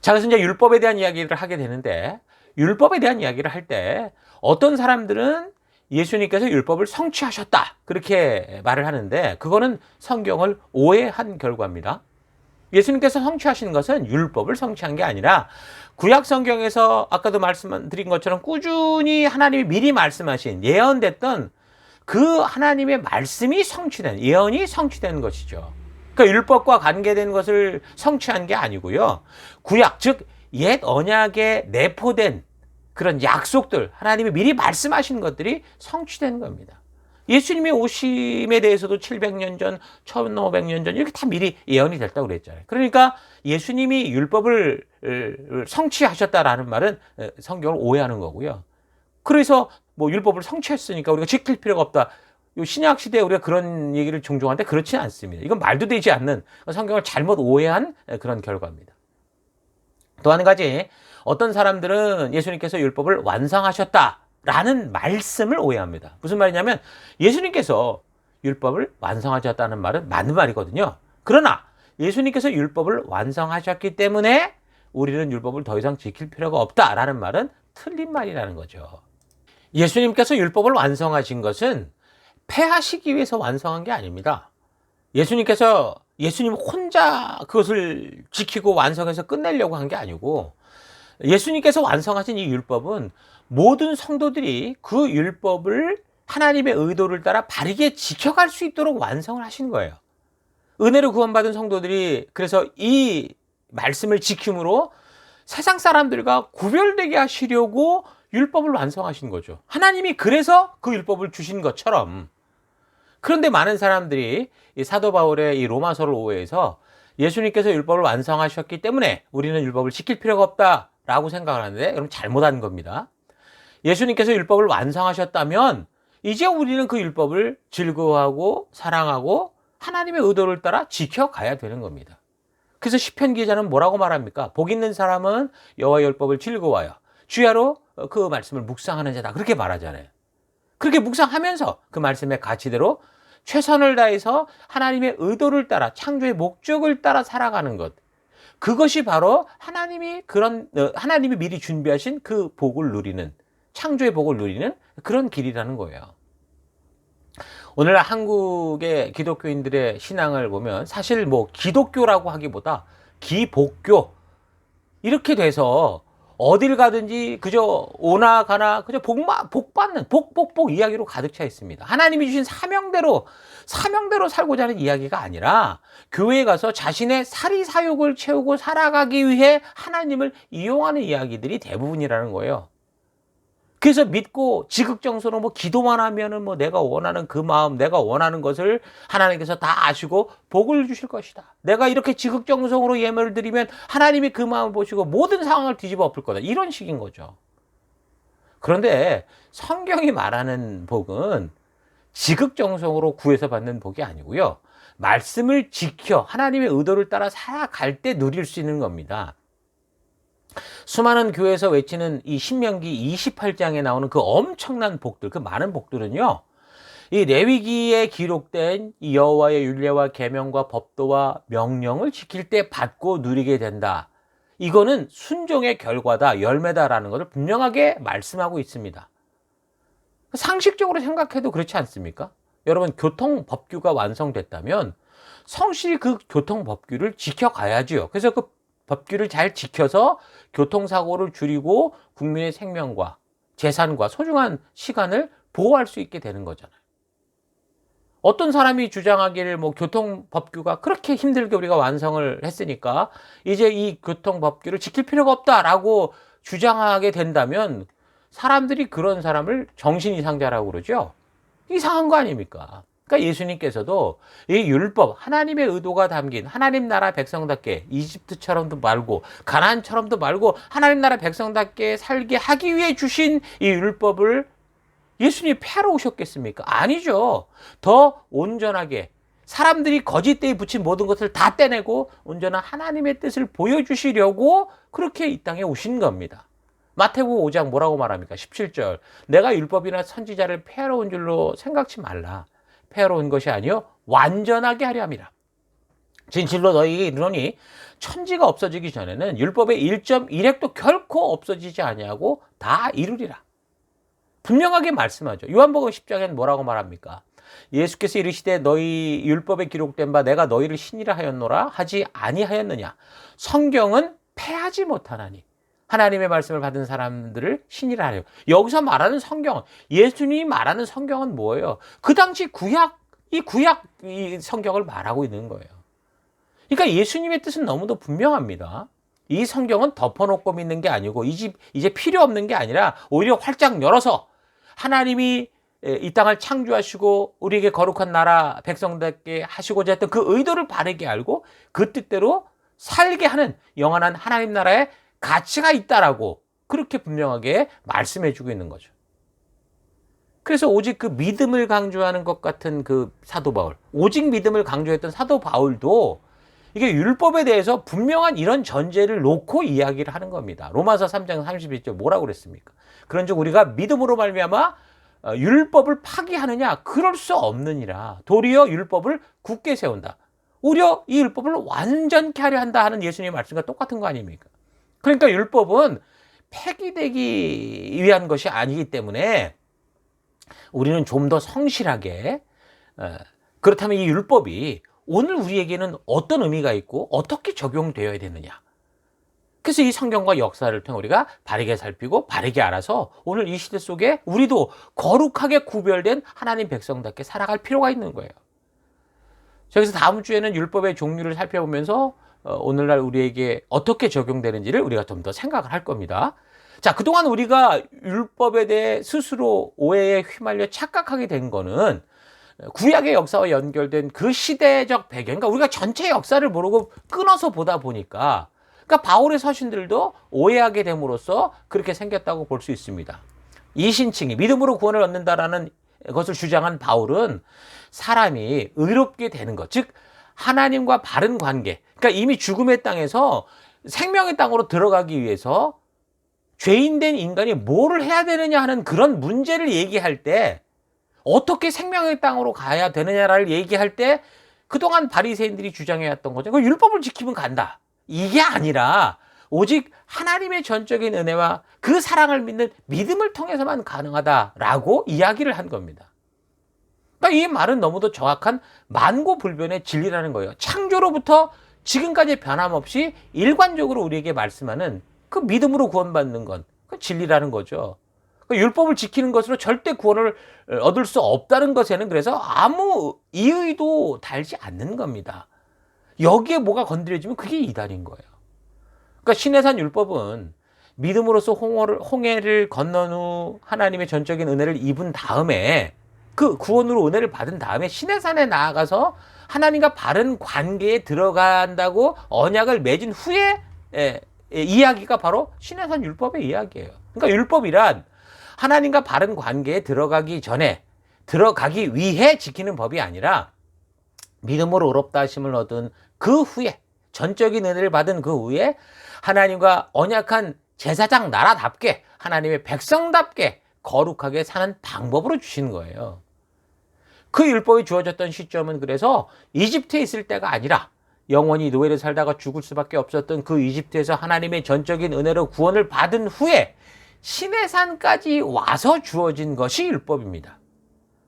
자, 그래서 이제 율법에 대한 이야기를 하게 되는데, 율법에 대한 이야기를 할 때 어떤 사람들은 예수님께서 율법을 성취하셨다, 그렇게 말을 하는데, 그거는 성경을 오해한 결과입니다. 예수님께서 성취하신 것은 율법을 성취한 게 아니라 구약 성경에서 아까도 말씀드린 것처럼 꾸준히 하나님이 미리 말씀하신, 예언됐던 그 하나님의 말씀이 성취된, 예언이 성취된 것이죠. 그러니까 율법과 관계된 것을 성취한 게 아니고요. 구약, 즉 옛 언약에 내포된 그런 약속들, 하나님이 미리 말씀하신 것들이 성취된 겁니다. 예수님의 오심에 대해서도 700년 전, 1500년 전 이렇게 다 미리 예언이 됐다고 그랬잖아요. 그러니까 예수님이 율법을 성취하셨다라는 말은 성경을 오해하는 거고요. 그래서 뭐 율법을 성취했으니까 우리가 지킬 필요가 없다. 신약 시대에 우리가 그런 얘기를 종종 하는데 그렇지는 않습니다. 이건 말도 되지 않는, 성경을 잘못 오해한 그런 결과입니다. 또 한 가지, 어떤 사람들은 예수님께서 율법을 완성하셨다라는 말씀을 오해합니다. 무슨 말이냐면, 예수님께서 율법을 완성하셨다는 말은 맞는 말이거든요. 그러나 예수님께서 율법을 완성하셨기 때문에 우리는 율법을 더 이상 지킬 필요가 없다라는 말은 틀린 말이라는 거죠. 예수님께서 율법을 완성하신 것은 폐하시기 위해서 완성한 게 아닙니다. 예수님 혼자 그것을 지키고 완성해서 끝내려고 한 게 아니고, 예수님께서 완성하신 이 율법은 모든 성도들이 그 율법을 하나님의 의도를 따라 바르게 지켜갈 수 있도록 완성을 하신 거예요. 은혜로 구원받은 성도들이 그래서 이 말씀을 지킴으로 세상 사람들과 구별되게 하시려고 율법을 완성하신 거죠. 하나님이 그래서 그 율법을 주신 것처럼. 그런데 많은 사람들이 이 사도 바울의 이 로마서를 오해해서 예수님께서 율법을 완성하셨기 때문에 우리는 율법을 지킬 필요가 없다라고 생각을 하는데, 여러분 잘못한 겁니다. 예수님께서 율법을 완성하셨다면 이제 우리는 그 율법을 즐거워하고 사랑하고 하나님의 의도를 따라 지켜가야 되는 겁니다. 그래서 시편 기자는 뭐라고 말합니까? 복 있는 사람은 여호와의 율법을 즐거워하여 주야로 그 말씀을 묵상하는 자다, 그렇게 말하잖아요. 그렇게 묵상하면서 그 말씀의 가치대로 최선을 다해서 하나님의 의도를 따라, 창조의 목적을 따라 살아가는 것, 그것이 바로 하나님이 미리 준비하신 그 복을 누리는, 창조의 복을 누리는 그런 길이라는 거예요. 오늘 한국의 기독교인들의 신앙을 보면 사실 뭐 기독교라고 하기보다 기복교, 이렇게 돼서 어딜 가든지 그저 오나 가나 그저 복 받는, 복 이야기로 가득 차 있습니다. 하나님이 주신 사명대로 살고자 하는 이야기가 아니라 교회에 가서 자신의 사리사욕을 채우고 살아가기 위해 하나님을 이용하는 이야기들이 대부분이라는 거예요. 그래서 믿고 지극정성으로 뭐 기도만 하면은 뭐 내가 원하는 그 마음, 내가 원하는 것을 하나님께서 다 아시고 복을 주실 것이다. 내가 이렇게 지극정성으로 예물을 드리면 하나님이 그 마음을 보시고 모든 상황을 뒤집어 엎을 거다. 이런 식인 거죠. 그런데 성경이 말하는 복은 지극정성으로 구해서 받는 복이 아니고요. 말씀을 지켜 하나님의 의도를 따라 살아갈 때 누릴 수 있는 겁니다. 수많은 교회에서 외치는 이 신명기 28장에 나오는 그 엄청난 복들, 그 많은 복들은요, 이 레위기에 기록된 이 여호와의 율례와 계명과 법도와 명령을 지킬 때 받고 누리게 된다. 이거는 순종의 결과다, 열매다라는 것을 분명하게 말씀하고 있습니다. 상식적으로 생각해도 그렇지 않습니까? 여러분, 교통법규가 완성됐다면 성실히 그 교통법규를 지켜가야지요. 그래서 그 법규를 잘 지켜서 교통사고를 줄이고 국민의 생명과 재산과 소중한 시간을 보호할 수 있게 되는 거잖아요. 어떤 사람이 주장하기를 뭐 교통법규가 그렇게 힘들게 우리가 완성을 했으니까 이제 이 교통법규를 지킬 필요가 없다라고 주장하게 된다면 사람들이 그런 사람을 정신이상자라고 그러죠. 이상한 거 아닙니까? 그러니까 예수님께서도 이 율법, 하나님의 의도가 담긴 하나님 나라 백성답게 이집트처럼도 말고 가나안처럼도 말고 하나님 나라 백성답게 살게 하기 위해 주신 이 율법을 예수님이 폐하러 오셨겠습니까? 아니죠. 더 온전하게 사람들이 거짓대에 붙인 모든 것을 다 떼내고 온전한 하나님의 뜻을 보여주시려고 그렇게 이 땅에 오신 겁니다. 마태복음 5장 뭐라고 말합니까? 17절. 내가 율법이나 선지자를 폐하러 온 줄로 생각지 말라. 폐하러 온 것이 아니요 완전하게 하려 함이라. 진실로 너희에게 이르노니 천지가 없어지기 전에는 율법의 1.1획도 결코 없어지지 아니하고 다 이루리라. 분명하게 말씀하죠. 요한복음 10장에는 뭐라고 말합니까? 예수께서 이르시되 너희 율법에 기록된 바 내가 너희를 신이라 하였노라 하지 아니하였느냐. 성경은 패하지 못하나니 하나님의 말씀을 받은 사람들을 신이라 하려. 여기서 말하는 성경, 예수님이 말하는 성경은 뭐예요? 그 당시 이 성경을 말하고 있는 거예요. 그러니까 예수님의 뜻은 너무도 분명합니다. 이 성경은 덮어놓고 믿는 게 아니고 이제 필요 없는 게 아니라 오히려 활짝 열어서 하나님이 이 땅을 창조하시고 우리에게 거룩한 나라 백성답게 하시고자 했던 그 의도를 바르게 알고 그 뜻대로 살게 하는 영원한 하나님 나라의 가치가 있다라고 그렇게 분명하게 말씀해주고 있는 거죠. 그래서 오직 그 믿음을 강조하는 것 같은 그 사도 바울, 오직 믿음을 강조했던 사도 바울도 이게 율법에 대해서 분명한 이런 전제를 놓고 이야기를 하는 겁니다. 로마서 3장 31절 뭐라고 그랬습니까? 그런즉 우리가 믿음으로 말미암아 율법을 파기하느냐? 그럴 수 없느니라. 도리어 율법을 굳게 세운다. 오히려 이 율법을 완전케 하려 한다 하는 예수님의 말씀과 똑같은 거 아닙니까? 그러니까 율법은 폐기되기 위한 것이 아니기 때문에 우리는 좀 더 성실하게 그렇다면 이 율법이 오늘 우리에게는 어떤 의미가 있고 어떻게 적용되어야 되느냐. 그래서 이 성경과 역사를 통해 우리가 바르게 살피고 바르게 알아서 오늘 이 시대 속에 우리도 거룩하게 구별된 하나님 백성답게 살아갈 필요가 있는 거예요. 그래서 다음 주에는 율법의 종류를 살펴보면서 오늘날 우리에게 어떻게 적용되는지를 우리가 좀 더 생각을 할 겁니다. 자, 그동안 우리가 율법에 대해 스스로 오해에 휘말려 착각하게 된 거는 구약의 역사와 연결된 그 시대적 배경, 그러니까 우리가 전체 역사를 모르고 끊어서 보다 보니까 그러니까 바울의 서신들도 오해하게 됨으로써 그렇게 생겼다고 볼 수 있습니다. 이신칭이 믿음으로 구원을 얻는다라는 것을 주장한 바울은 사람이 의롭게 되는 것, 즉 하나님과 바른 관계, 그러니까 이미 죽음의 땅에서 생명의 땅으로 들어가기 위해서 죄인된 인간이 뭐를 해야 되느냐 하는 그런 문제를 얘기할 때 어떻게 생명의 땅으로 가야 되느냐를 얘기할 때 그동안 바리새인들이 주장해왔던 거죠. 그 율법을 지키면 간다. 이게 아니라 오직 하나님의 전적인 은혜와 그 사랑을 믿는 믿음을 통해서만 가능하다라고 이야기를 한 겁니다. 그러니까 이 말은 너무도 정확한 만고불변의 진리라는 거예요. 창조로부터 지금까지 변함없이 일관적으로 우리에게 말씀하는 그 믿음으로 구원받는 건 그 진리라는 거죠. 율법을 지키는 것으로 절대 구원을 얻을 수 없다는 것에는 그래서 아무 이의도 달지 않는 겁니다. 여기에 뭐가 건드려지면 그게 이단인 거예요. 그러니까 시내산 율법은 믿음으로써 홍해를 건넌 후 하나님의 전적인 은혜를 입은 다음에 그 구원으로 은혜를 받은 다음에 시내산에 나아가서 하나님과 바른 관계에 들어간다고 언약을 맺은 후에 이야기가 바로 시내산 율법의 이야기예요. 그러니까 율법이란 하나님과 바른 관계에 들어가기 전에 들어가기 위해 지키는 법이 아니라 믿음으로 의롭다 하심을 얻은 그 후에 전적인 은혜를 받은 그 후에 하나님과 언약한 제사장 나라답게 하나님의 백성답게 거룩하게 사는 방법으로 주신 거예요. 그 율법이 주어졌던 시점은 그래서 이집트에 있을 때가 아니라 영원히 노예를 살다가 죽을 수밖에 없었던 그 이집트에서 하나님의 전적인 은혜로 구원을 받은 후에 시내산까지 와서 주어진 것이 율법입니다.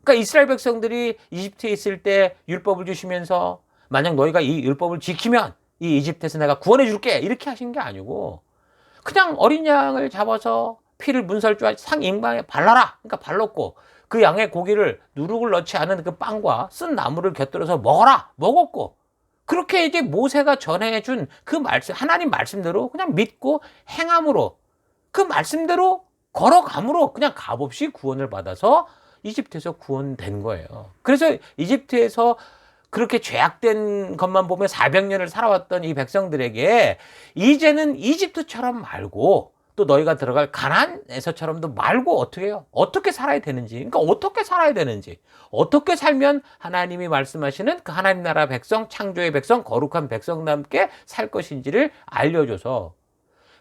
그러니까 이스라엘 백성들이 이집트에 있을 때 율법을 주시면서 만약 너희가 이 율법을 지키면 이 이집트에서 내가 구원해 줄게 이렇게 하신 게 아니고 그냥 어린 양을 잡아서 피를 문설주와 상 임방에 발라라. 그러니까 발랐고 그 양의 고기를 누룩을 넣지 않은 그 빵과 쓴 나물을 곁들여서 먹어라. 먹었고 그렇게 이제 모세가 전해준 그 말씀, 하나님 말씀대로 그냥 믿고 행함으로 그 말씀대로 걸어감으로 그냥 값없이 구원을 받아서 이집트에서 구원된 거예요. 그래서 이집트에서 그렇게 죄악된 것만 보면 400년을 살아왔던 이 백성들에게 이제는 이집트처럼 말고 또 너희가 들어갈 가나안에서처럼도 말고 어떻게 해요? 어떻게 살아야 되는지, 그러니까 어떻게 살아야 되는지, 어떻게 살면 하나님이 말씀하시는 그 하나님 나라 백성, 창조의 백성, 거룩한 백성답게 살 것인지를 알려줘서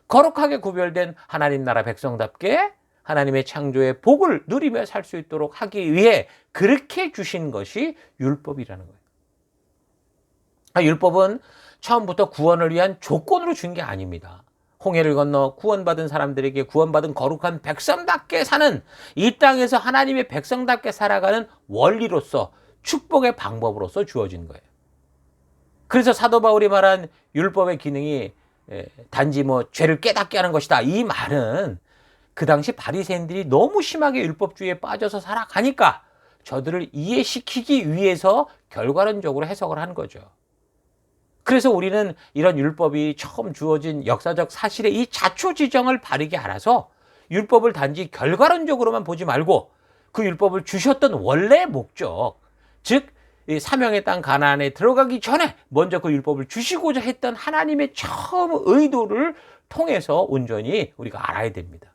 거룩하게 구별된 하나님 나라 백성답게 하나님의 창조의 복을 누리며 살 수 있도록 하기 위해 그렇게 주신 것이 율법이라는 거예요. 율법은 처음부터 구원을 위한 조건으로 준 게 아닙니다. 홍해를 건너 구원받은 사람들에게 구원받은 거룩한 백성답게 사는, 이 땅에서 하나님의 백성답게 살아가는 원리로서, 축복의 방법으로서 주어진 거예요. 그래서 사도 바울이 말한 율법의 기능이 단지 죄를 깨닫게 하는 것이다, 이 말은 그 당시 바리새인들이 너무 심하게 율법주의에 빠져서 살아가니까 저들을 이해시키기 위해서 결과론적으로 해석을 한 거죠. 그래서 우리는 이런 율법이 처음 주어진 역사적 사실의 이 자초지정을 바르게 알아서 율법을 단지 결과론적으로만 보지 말고 그 율법을 주셨던 원래 목적, 즉 사명의 땅 가나안에 들어가기 전에 먼저 그 율법을 주시고자 했던 하나님의 처음 의도를 통해서 온전히 우리가 알아야 됩니다.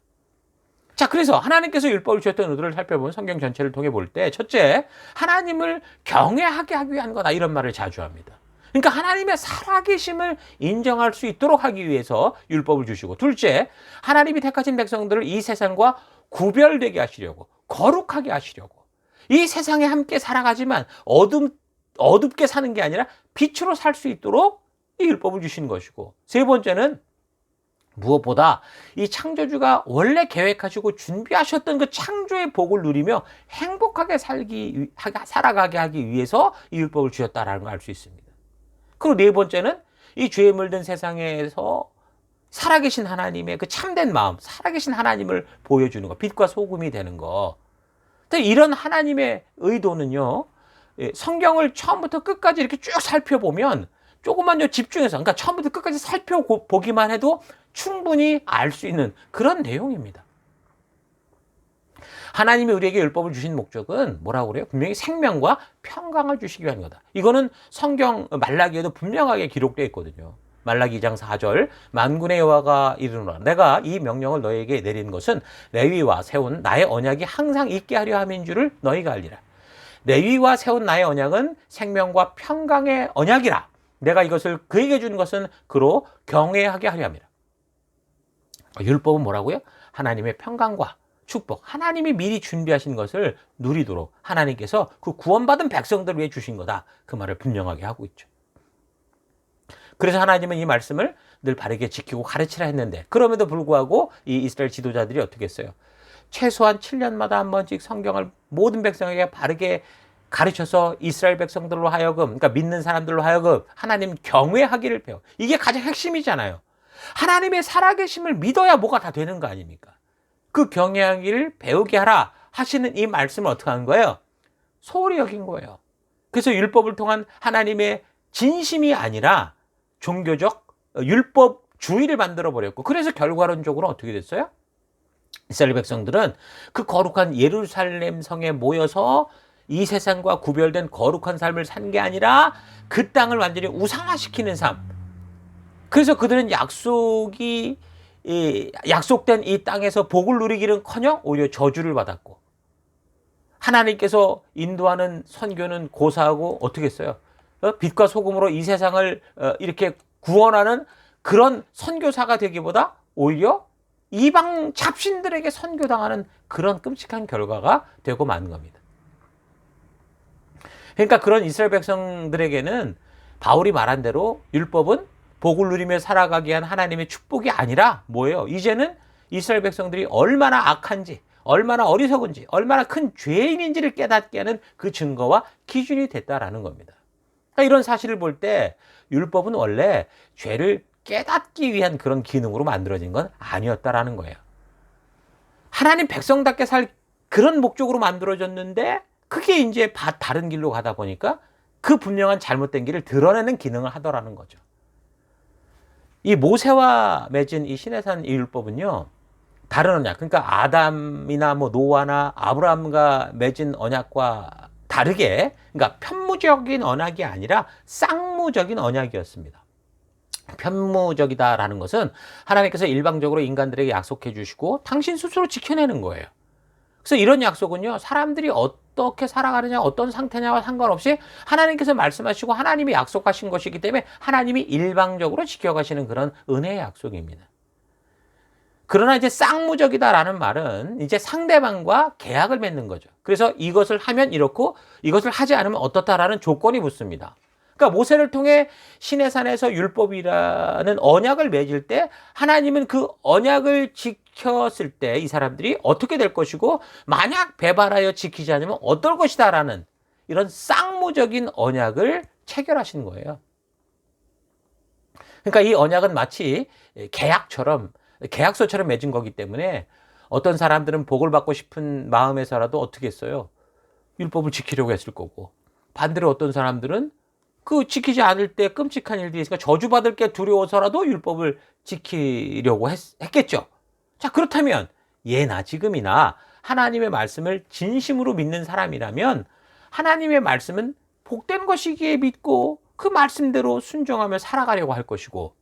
자, 그래서 하나님께서 율법을 주셨던 의도를 살펴보면 성경 전체를 통해 볼 때, 첫째, 하나님을 경외하게 하기 위한 거다, 이런 말을 자주 합니다. 그러니까 하나님의 살아계심을 인정할 수 있도록 하기 위해서 율법을 주시고, 둘째, 하나님이 택하신 백성들을 이 세상과 구별되게 하시려고, 거룩하게 하시려고, 이 세상에 함께 살아가지만 어둡게 사는 게 아니라 빛으로 살 수 있도록 이 율법을 주신 것이고, 세 번째는 무엇보다 이 창조주가 원래 계획하시고 준비하셨던 그 창조의 복을 누리며 행복하게 살아가게 하기 위해서 이 율법을 주셨다라는 걸 알 수 있습니다. 그리고 네 번째는 이 죄에 물든 세상에서 살아계신 하나님의 그 참된 마음, 살아계신 하나님을 보여주는 거, 빛과 소금이 되는 거. 이런 하나님의 의도는요, 성경을 처음부터 끝까지 이렇게 쭉 살펴보면 조금만 집중해서, 그러니까 처음부터 끝까지 살펴보기만 해도 충분히 알 수 있는 그런 내용입니다. 하나님이 우리에게 율법을 주신 목적은 뭐라고 그래요? 분명히 생명과 평강을 주시기 위한 거다. 이거는 성경 말라기에도 분명하게 기록되어 있거든요. 말라기 2장 4절, 만군의 여호와가 이르노라, 내가 이 명령을 너희에게 내린 것은 레위와 세운 나의 언약이 항상 있게 하려 함인 줄을 너희가 알리라. 레위와 세운 나의 언약은 생명과 평강의 언약이라. 내가 이것을 그에게 준 것은 그로 경외하게 하려 함이라. 율법은 뭐라고요? 하나님의 평강과 축복, 하나님이 미리 준비하신 것을 누리도록 하나님께서 그 구원받은 백성들을 위해 주신 거다, 그 말을 분명하게 하고 있죠. 그래서 하나님은 이 말씀을 늘 바르게 지키고 가르치라 했는데, 그럼에도 불구하고 이 이스라엘 지도자들이 어떻게 했어요? 최소한 7년마다 한 번씩 성경을 모든 백성에게 바르게 가르쳐서 이스라엘 백성들로 하여금, 그러니까 믿는 사람들로 하여금 하나님 경외하기를 배워. 이게 가장 핵심이잖아요. 하나님의 살아계심을 믿어야 뭐가 다 되는 거 아닙니까? 그 경외하기를 배우게 하라 하시는 이 말씀을 어떻게 한 거예요? 소홀히 여긴 거예요. 그래서 율법을 통한 하나님의 진심이 아니라 종교적 율법주의를 만들어버렸고, 그래서 결과론적으로 어떻게 됐어요? 이스라엘 백성들은 그 거룩한 예루살렘 성에 모여서 이 세상과 구별된 거룩한 삶을 산 게 아니라 그 땅을 완전히 우상화시키는 삶. 그래서 그들은 약속된 이 땅에서 복을 누리기는커녕 오히려 저주를 받았고, 하나님께서 인도하는 선교는 고사하고 어떻게 했어요? 빛과 소금으로 이 세상을 이렇게 구원하는 그런 선교사가 되기보다 오히려 이방 잡신들에게 선교당하는 그런 끔찍한 결과가 되고 만 겁니다. 그러니까 그런 이스라엘 백성들에게는 바울이 말한 대로 율법은 복을 누리며 살아가게 한 하나님의 축복이 아니라 뭐예요? 이제는 이스라엘 백성들이 얼마나 악한지, 얼마나 어리석은지, 얼마나 큰 죄인인지를 깨닫게 하는 그 증거와 기준이 됐다라는 겁니다. 그러니까 이런 사실을 볼 때 율법은 원래 죄를 깨닫기 위한 그런 기능으로 만들어진 건 아니었다라는 거예요. 하나님 백성답게 살 그런 목적으로 만들어졌는데, 그게 이제 다른 길로 가다 보니까 그 분명한 잘못된 길을 드러내는 기능을 하더라는 거죠. 이 모세와 맺은 이 시내산 율법은요, 다른 언약, 그러니까 아담이나 노아나 아브라함과 맺은 언약과 다르게, 그러니까 편무적인 언약이 아니라 쌍무적인 언약이었습니다. 편무적이다라는 것은 하나님께서 일방적으로 인간들에게 약속해 주시고 당신 스스로 지켜내는 거예요. 그래서 이런 약속은요, 사람들이 어떻게 살아가느냐, 어떤 상태냐와 상관없이 하나님께서 말씀하시고 하나님이 약속하신 것이기 때문에 하나님이 일방적으로 지켜가시는 그런 은혜의 약속입니다. 그러나 이제 쌍무적이다라는 말은 이제 상대방과 계약을 맺는 거죠. 그래서 이것을 하면 이렇고 이것을 하지 않으면 어떻다라는 조건이 붙습니다. 그러니까 모세를 통해 시내산에서 율법이라는 언약을 맺을 때 하나님은 그 언약을 지켰을 때 이 사람들이 어떻게 될 것이고 만약 배반하여 지키지 않으면 어떨 것이다라는 이런 쌍무적인 언약을 체결하신 거예요. 그러니까 이 언약은 마치 계약서처럼 맺은 거기 때문에 어떤 사람들은 복을 받고 싶은 마음에서라도 어떻게 했어요? 율법을 지키려고 했을 거고, 반대로 어떤 사람들은 그 지키지 않을 때 끔찍한 일들이 있으니까 저주받을 게 두려워서라도 율법을 지키려고 했겠죠. 자, 그렇다면 예나 지금이나 하나님의 말씀을 진심으로 믿는 사람이라면 하나님의 말씀은 복된 것이기에 믿고 그 말씀대로 순종하며 살아가려고 할 것이고,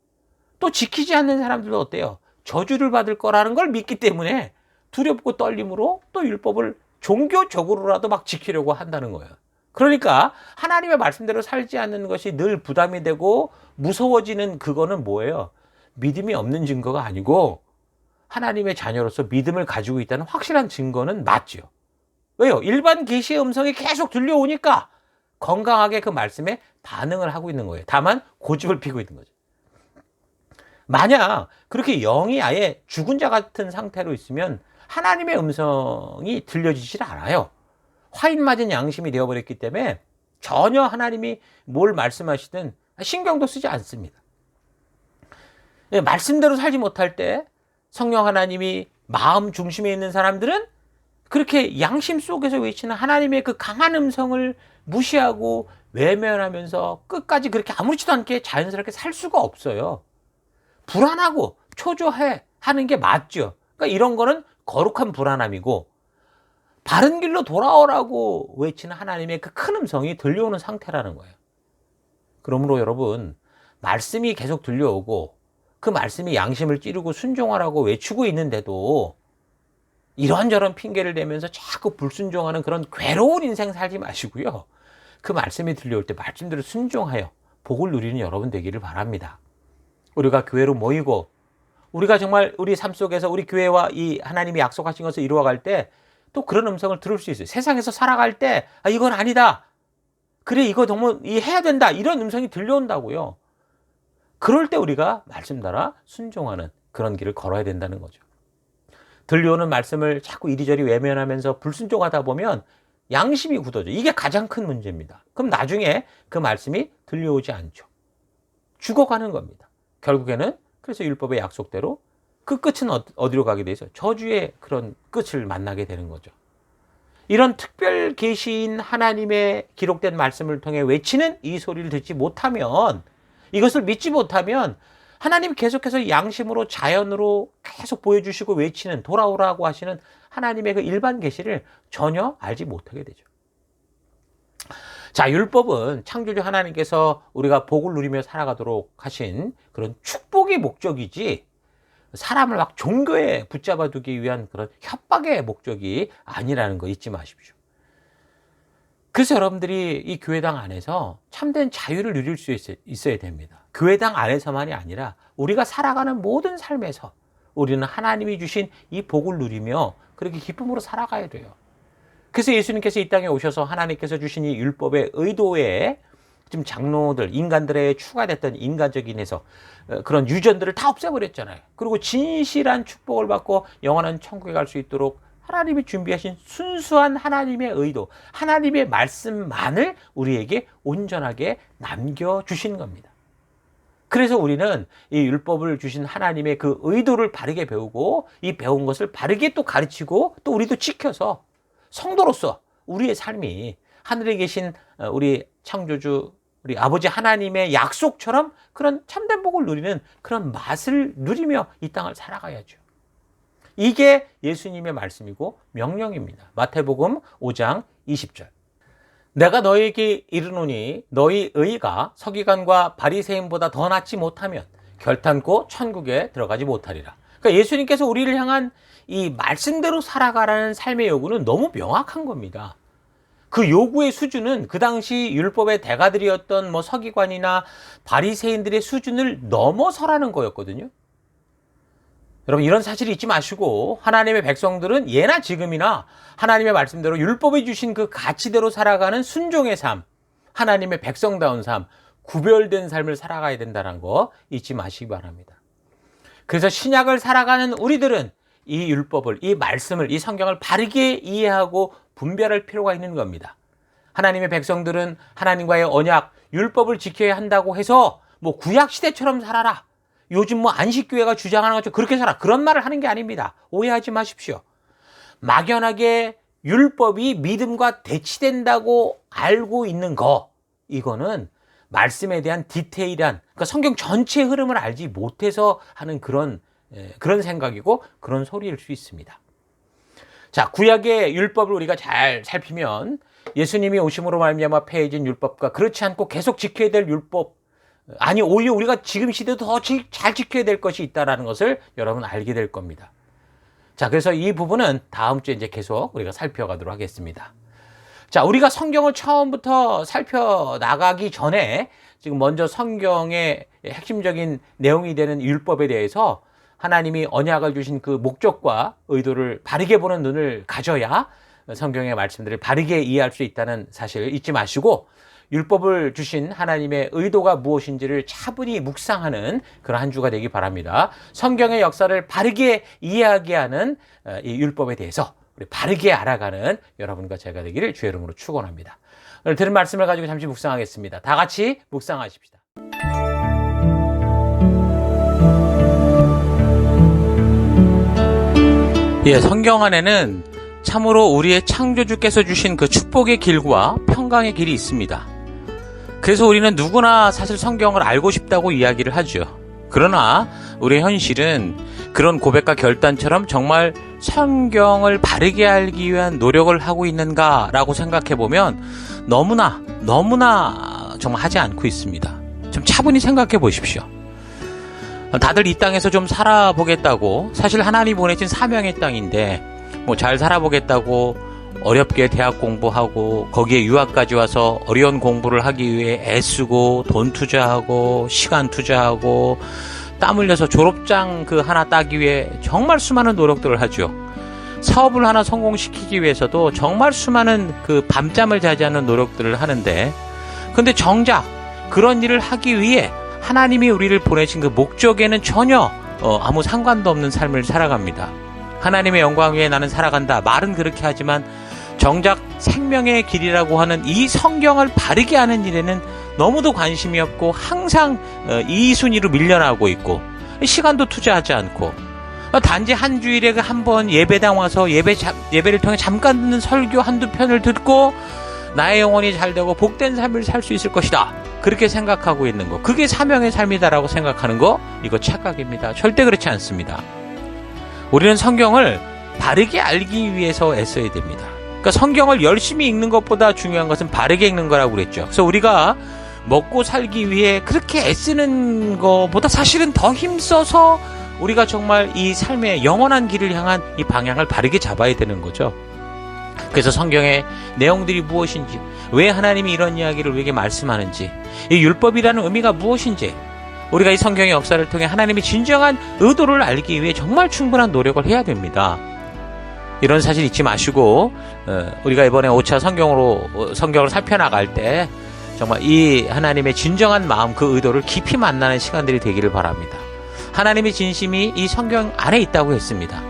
또 지키지 않는 사람들도 어때요? 저주를 받을 거라는 걸 믿기 때문에 두렵고 떨림으로 또 율법을 종교적으로라도 막 지키려고 한다는 거예요. 그러니까 하나님의 말씀대로 살지 않는 것이 늘 부담이 되고 무서워지는 그거는 뭐예요? 믿음이 없는 증거가 아니고 하나님의 자녀로서 믿음을 가지고 있다는 확실한 증거는 맞죠. 왜요? 일반 계시의 음성이 계속 들려오니까 건강하게 그 말씀에 반응을 하고 있는 거예요. 다만 고집을 피고 있는 거죠. 만약 그렇게 영이 아예 죽은 자 같은 상태로 있으면 하나님의 음성이 들려지질 않아요. 화인 맞은 양심이 되어버렸기 때문에 전혀 하나님이 뭘 말씀하시든 신경도 쓰지 않습니다. 말씀대로 살지 못할 때 성령 하나님이 마음 중심에 있는 사람들은 그렇게 양심 속에서 외치는 하나님의 그 강한 음성을 무시하고 외면하면서 끝까지 그렇게 아무렇지도 않게 자연스럽게 살 수가 없어요. 불안하고 초조해 하는 게 맞죠. 그러니까 이런 거는 거룩한 불안함이고, 바른 길로 돌아오라고 외치는 하나님의 그 큰 음성이 들려오는 상태라는 거예요. 그러므로 여러분, 말씀이 계속 들려오고 그 말씀이 양심을 찌르고 순종하라고 외치고 있는데도 이런저런 핑계를 대면서 자꾸 불순종하는 그런 괴로운 인생 살지 마시고요. 그 말씀이 들려올 때 말씀대로 순종하여 복을 누리는 여러분 되기를 바랍니다. 우리가 교회로 모이고 우리가 정말 우리 삶 속에서 우리 교회와 이 하나님이 약속하신 것을 이루어갈 때 또 그런 음성을 들을 수 있어요. 세상에서 살아갈 때 이건 아니다. 그래, 이거 너무 해야 된다. 이런 음성이 들려온다고요. 그럴 때 우리가 말씀 따라 순종하는 그런 길을 걸어야 된다는 거죠. 들려오는 말씀을 자꾸 이리저리 외면하면서 불순종하다 보면 양심이 굳어져. 이게 가장 큰 문제입니다. 그럼 나중에 그 말씀이 들려오지 않죠. 죽어가는 겁니다. 결국에는 그래서 율법의 약속대로 그 끝은 어디로 가게 돼 있어요? 저주의 그런 끝을 만나게 되는 거죠. 이런 특별 계시인 하나님의 기록된 말씀을 통해 외치는 이 소리를 듣지 못하면, 이것을 믿지 못하면 하나님 계속해서 양심으로 자연으로 계속 보여주시고 외치는, 돌아오라고 하시는 하나님의 그 일반 계시를 전혀 알지 못하게 되죠. 자, 율법은 창조주 하나님께서 우리가 복을 누리며 살아가도록 하신 그런 축복의 목적이지 사람을 막 종교에 붙잡아두기 위한 그런 협박의 목적이 아니라는 거 잊지 마십시오. 그래서 여러분들이 이 교회당 안에서 참된 자유를 누릴 수 있어야 됩니다. 교회당 안에서만이 아니라 우리가 살아가는 모든 삶에서 우리는 하나님이 주신 이 복을 누리며 그렇게 기쁨으로 살아가야 돼요. 그래서 예수님께서 이 땅에 오셔서 하나님께서 주신 이 율법의 의도에 지금 장로들, 인간들의 추가됐던 인간적인 해석, 그런 유전들을 다 없애버렸잖아요. 그리고 진실한 축복을 받고 영원한 천국에 갈 수 있도록 하나님이 준비하신 순수한 하나님의 의도, 하나님의 말씀만을 우리에게 온전하게 남겨주신 겁니다. 그래서 우리는 이 율법을 주신 하나님의 그 의도를 바르게 배우고 이 배운 것을 바르게 또 가르치고 또 우리도 지켜서 성도로서 우리의 삶이 하늘에 계신 우리 창조주, 우리 아버지 하나님의 약속처럼 그런 참된 복을 누리는 그런 맛을 누리며 이 땅을 살아가야죠. 이게 예수님의 말씀이고 명령입니다. 마태복음 5장 20절. 내가 너희에게 이르노니 너희 의가 서기관과 바리새인보다 더 낫지 못하면 결탄코 천국에 들어가지 못하리라. 그러니까 예수님께서 우리를 향한 이 말씀대로 살아가라는 삶의 요구는 너무 명확한 겁니다. 그 요구의 수준은 그 당시 율법의 대가들이었던 뭐 서기관이나 바리새인들의 수준을 넘어서라는 거였거든요. 여러분, 이런 사실을 잊지 마시고 하나님의 백성들은 예나 지금이나 하나님의 말씀대로 율법이 주신 그 가치대로 살아가는 순종의 삶, 하나님의 백성다운 삶, 구별된 삶을 살아가야 된다는 거 잊지 마시기 바랍니다. 그래서 신약을 살아가는 우리들은 이 율법을, 이 말씀을, 이 성경을 바르게 이해하고 분별할 필요가 있는 겁니다. 하나님의 백성들은 하나님과의 언약, 율법을 지켜야 한다고 해서 뭐 구약 시대처럼 살아라, 요즘 뭐 안식교회가 주장하는 것처럼 그렇게 살아, 그런 말을 하는 게 아닙니다. 오해하지 마십시오. 막연하게 율법이 믿음과 대치된다고 알고 있는 거, 이거는 말씀에 대한 디테일한, 그러니까 성경 전체의 흐름을 알지 못해서 하는 그런 생각이고 그런 소리일 수 있습니다. 자, 구약의 율법을 우리가 잘 살피면 예수님이 오심으로 말미암아 폐해진 율법과 그렇지 않고 계속 지켜야 될 율법, 아니 오히려 우리가 지금 시대도 더 잘 지켜야 될 것이 있다는 것을 여러분 알게 될 겁니다. 자, 그래서 이 부분은 다음 주에 이제 계속 우리가 살펴가도록 하겠습니다. 자, 우리가 성경을 처음부터 살펴나가기 전에 지금 먼저 성경의 핵심적인 내용이 되는 율법에 대해서 하나님이 언약을 주신 그 목적과 의도를 바르게 보는 눈을 가져야 성경의 말씀들을 바르게 이해할 수 있다는 사실을 잊지 마시고, 율법을 주신 하나님의 의도가 무엇인지를 차분히 묵상하는 그런 한 주가 되기 바랍니다. 성경의 역사를 바르게 이해하게 하는 이 율법에 대해서 우리 바르게 알아가는 여러분과 제가 되기를 주의 이름으로 축원합니다. 오늘 들은 말씀을 가지고 잠시 묵상하겠습니다. 다 같이 묵상하십시다. 예, 성경 안에는 참으로 우리의 창조주께서 주신 그 축복의 길과 평강의 길이 있습니다. 그래서 우리는 누구나 사실 성경을 알고 싶다고 이야기를 하죠. 그러나 우리의 현실은 그런 고백과 결단처럼 정말 성경을 바르게 알기 위한 노력을 하고 있는가라고 생각해보면 너무나 정말 하지 않고 있습니다. 좀 차분히 생각해 보십시오. 다들 이 땅에서 좀 살아보겠다고, 사실 하나님이 보내신 사명의 땅인데 뭐 잘 살아보겠다고 어렵게 대학 공부하고 거기에 유학까지 와서 어려운 공부를 하기 위해 애쓰고 돈 투자하고 시간 투자하고 땀 흘려서 졸업장 그 하나 따기 위해 정말 수많은 노력들을 하죠. 사업을 하나 성공시키기 위해서도 정말 수많은 그 밤잠을 자지 않는 노력들을 하는데, 근데 정작 그런 일을 하기 위해 하나님이 우리를 보내신 그 목적에는 전혀 아무 상관도 없는 삶을 살아갑니다. 하나님의 영광 위에 나는 살아간다, 말은 그렇게 하지만 정작 생명의 길이라고 하는 이 성경을 바르게 하는 일에는 너무도 관심이 없고 항상 이 순위로 밀려나고 있고 시간도 투자하지 않고 단지 한 주일에 한 번 예배당 와서 예배를 통해 잠깐 듣는 설교 한두 편을 듣고 나의 영혼이 잘되고 복된 삶을 살 수 있을 것이다, 그렇게 생각하고 있는 거, 그게 사명의 삶이다라고 생각하는 거, 이거 착각입니다. 절대 그렇지 않습니다. 우리는 성경을 바르게 알기 위해서 애써야 됩니다. 그러니까 성경을 열심히 읽는 것보다 중요한 것은 바르게 읽는 거라고 그랬죠. 그래서 우리가 먹고 살기 위해 그렇게 애쓰는 것보다 사실은 더 힘써서 우리가 정말 이 삶의 영원한 길을 향한 이 방향을 바르게 잡아야 되는 거죠. 그래서 성경의 내용들이 무엇인지, 왜 하나님이 이런 이야기를 우리에게 말씀하는지, 이 율법이라는 의미가 무엇인지, 우리가 이 성경의 역사를 통해 하나님의 진정한 의도를 알기 위해 정말 충분한 노력을 해야 됩니다. 이런 사실 잊지 마시고 우리가 이번에 5차 성경을 살펴나갈 때 정말 이 하나님의 진정한 마음, 그 의도를 깊이 만나는 시간들이 되기를 바랍니다. 하나님의 진심이 이 성경 안에 있다고 했습니다.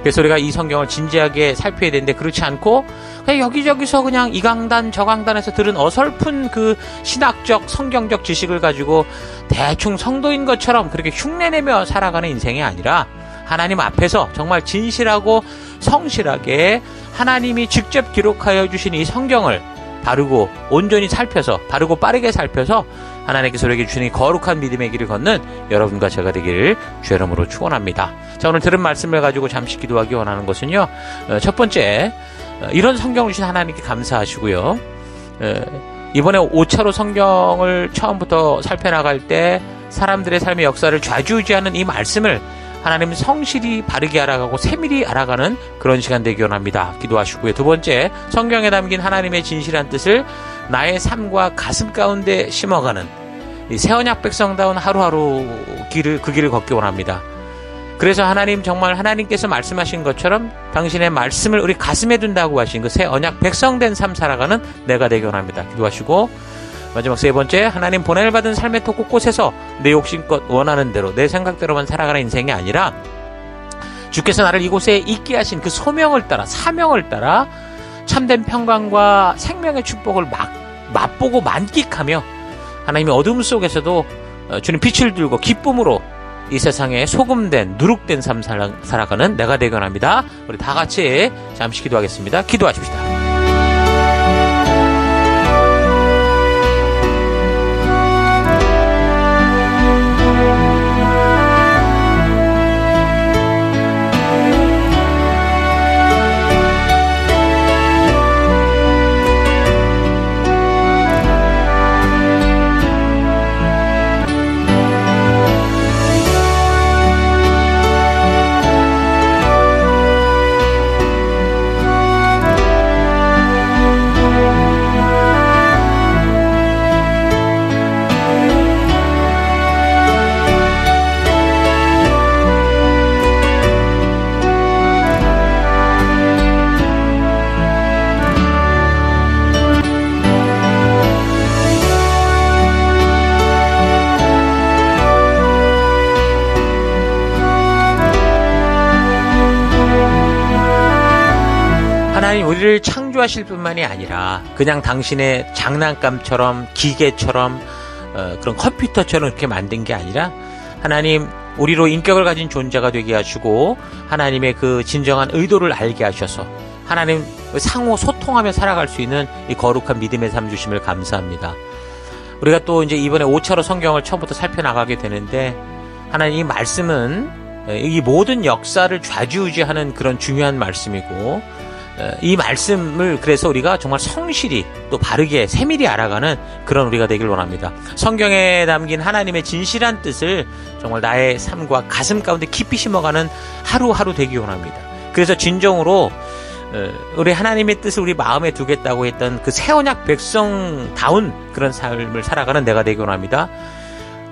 그래서 우리가 이 성경을 진지하게 살펴야 되는데, 그렇지 않고 그냥 여기저기서 그냥 이 강단 저 강단에서 들은 어설픈 그 신학적 성경적 지식을 가지고 대충 성도인 것처럼 그렇게 흉내내며 살아가는 인생이 아니라, 하나님 앞에서 정말 진실하고 성실하게 하나님이 직접 기록하여 주신 이 성경을 바르고 온전히 살펴서, 바르고 빠르게 살펴서 하나님께서 우리에게 주시는 거룩한 믿음의 길을 걷는 여러분과 제가 되기를 주의 이름으로 축원합니다. 자, 오늘 들은 말씀을 가지고 잠시 기도하기 원하는 것은요, 첫 번째, 이런 성경을 주신 하나님께 감사하시고요, 이번에 5차로 성경을 처음부터 살펴나갈 때 사람들의 삶의 역사를 좌지우지하는 이 말씀을 하나님 성실히 바르게 알아가고 세밀히 알아가는 그런 시간 되기 원합니다. 기도하시고요. 두 번째, 성경에 담긴 하나님의 진실한 뜻을 나의 삶과 가슴 가운데 심어가는 이 새 언약 백성다운 하루하루 그 길을 걷기 원합니다. 그래서 하나님, 정말 하나님께서 말씀하신 것처럼 당신의 말씀을 우리 가슴에 둔다고 하신 그 새 언약 백성된 삶 살아가는 내가 되기 원합니다. 기도하시고, 마지막 세 번째, 하나님 보냄을 받은 삶의 터 곳곳에서 내 욕심껏 원하는 대로 내 생각대로만 살아가는 인생이 아니라 주께서 나를 이곳에 있게 하신 그 소명을 따라, 사명을 따라 참된 평강과 생명의 축복을 맛보고 만끽하며 하나님의 어둠 속에서도 주님 빛을 들고 기쁨으로 이 세상에 소금된 누룩된 삶 살아가는 내가 되기 원합니다. 우리 다 같이 잠시 기도하겠습니다. 기도하십시다. 하나님, 우리를 창조하실 뿐만이 아니라 그냥 당신의 장난감처럼 기계처럼 그런 컴퓨터처럼 이렇게 만든 게 아니라 하나님, 우리로 인격을 가진 존재가 되게 하시고 하나님의 그 진정한 의도를 알게 하셔서 하나님 상호 소통하며 살아갈 수 있는 이 거룩한 믿음의 삶 주심을 감사합니다. 우리가 또 이제 이번에 5차로 성경을 처음부터 살펴나가게 되는데, 하나님 이 말씀은 이 모든 역사를 좌지우지하는 그런 중요한 말씀이고, 이 말씀을 그래서 우리가 정말 성실히 또 바르게 세밀히 알아가는 그런 우리가 되길 원합니다. 성경에 담긴 하나님의 진실한 뜻을 정말 나의 삶과 가슴 가운데 깊이 심어가는 하루하루 되기 원합니다. 그래서 진정으로 우리 하나님의 뜻을 우리 마음에 두겠다고 했던 그 새 언약 백성다운 그런 삶을 살아가는 내가 되기 원합니다.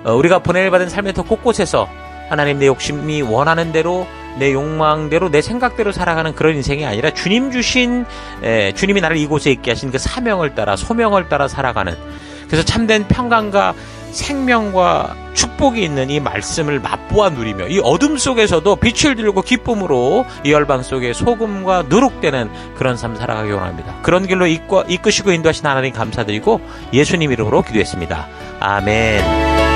우리가 보냄을 받은 삶의 터 곳곳에서 하나님, 내 욕심이 원하는 대로, 내 욕망대로, 내 생각대로 살아가는 그런 인생이 아니라 주님 주신, 주님이 나를 이곳에 있게 하신 그 사명을 따라, 소명을 따라 살아가는, 그래서 참된 평강과 생명과 축복이 있는 이 말씀을 맛보아 누리며 이 어둠 속에서도 빛을 들고 기쁨으로 이 열방 속에 소금과 누룩되는 그런 삶 살아가기 원합니다. 그런 길로 이끄시고 인도하신 하나님 감사드리고 예수님 이름으로 기도했습니다. 아멘.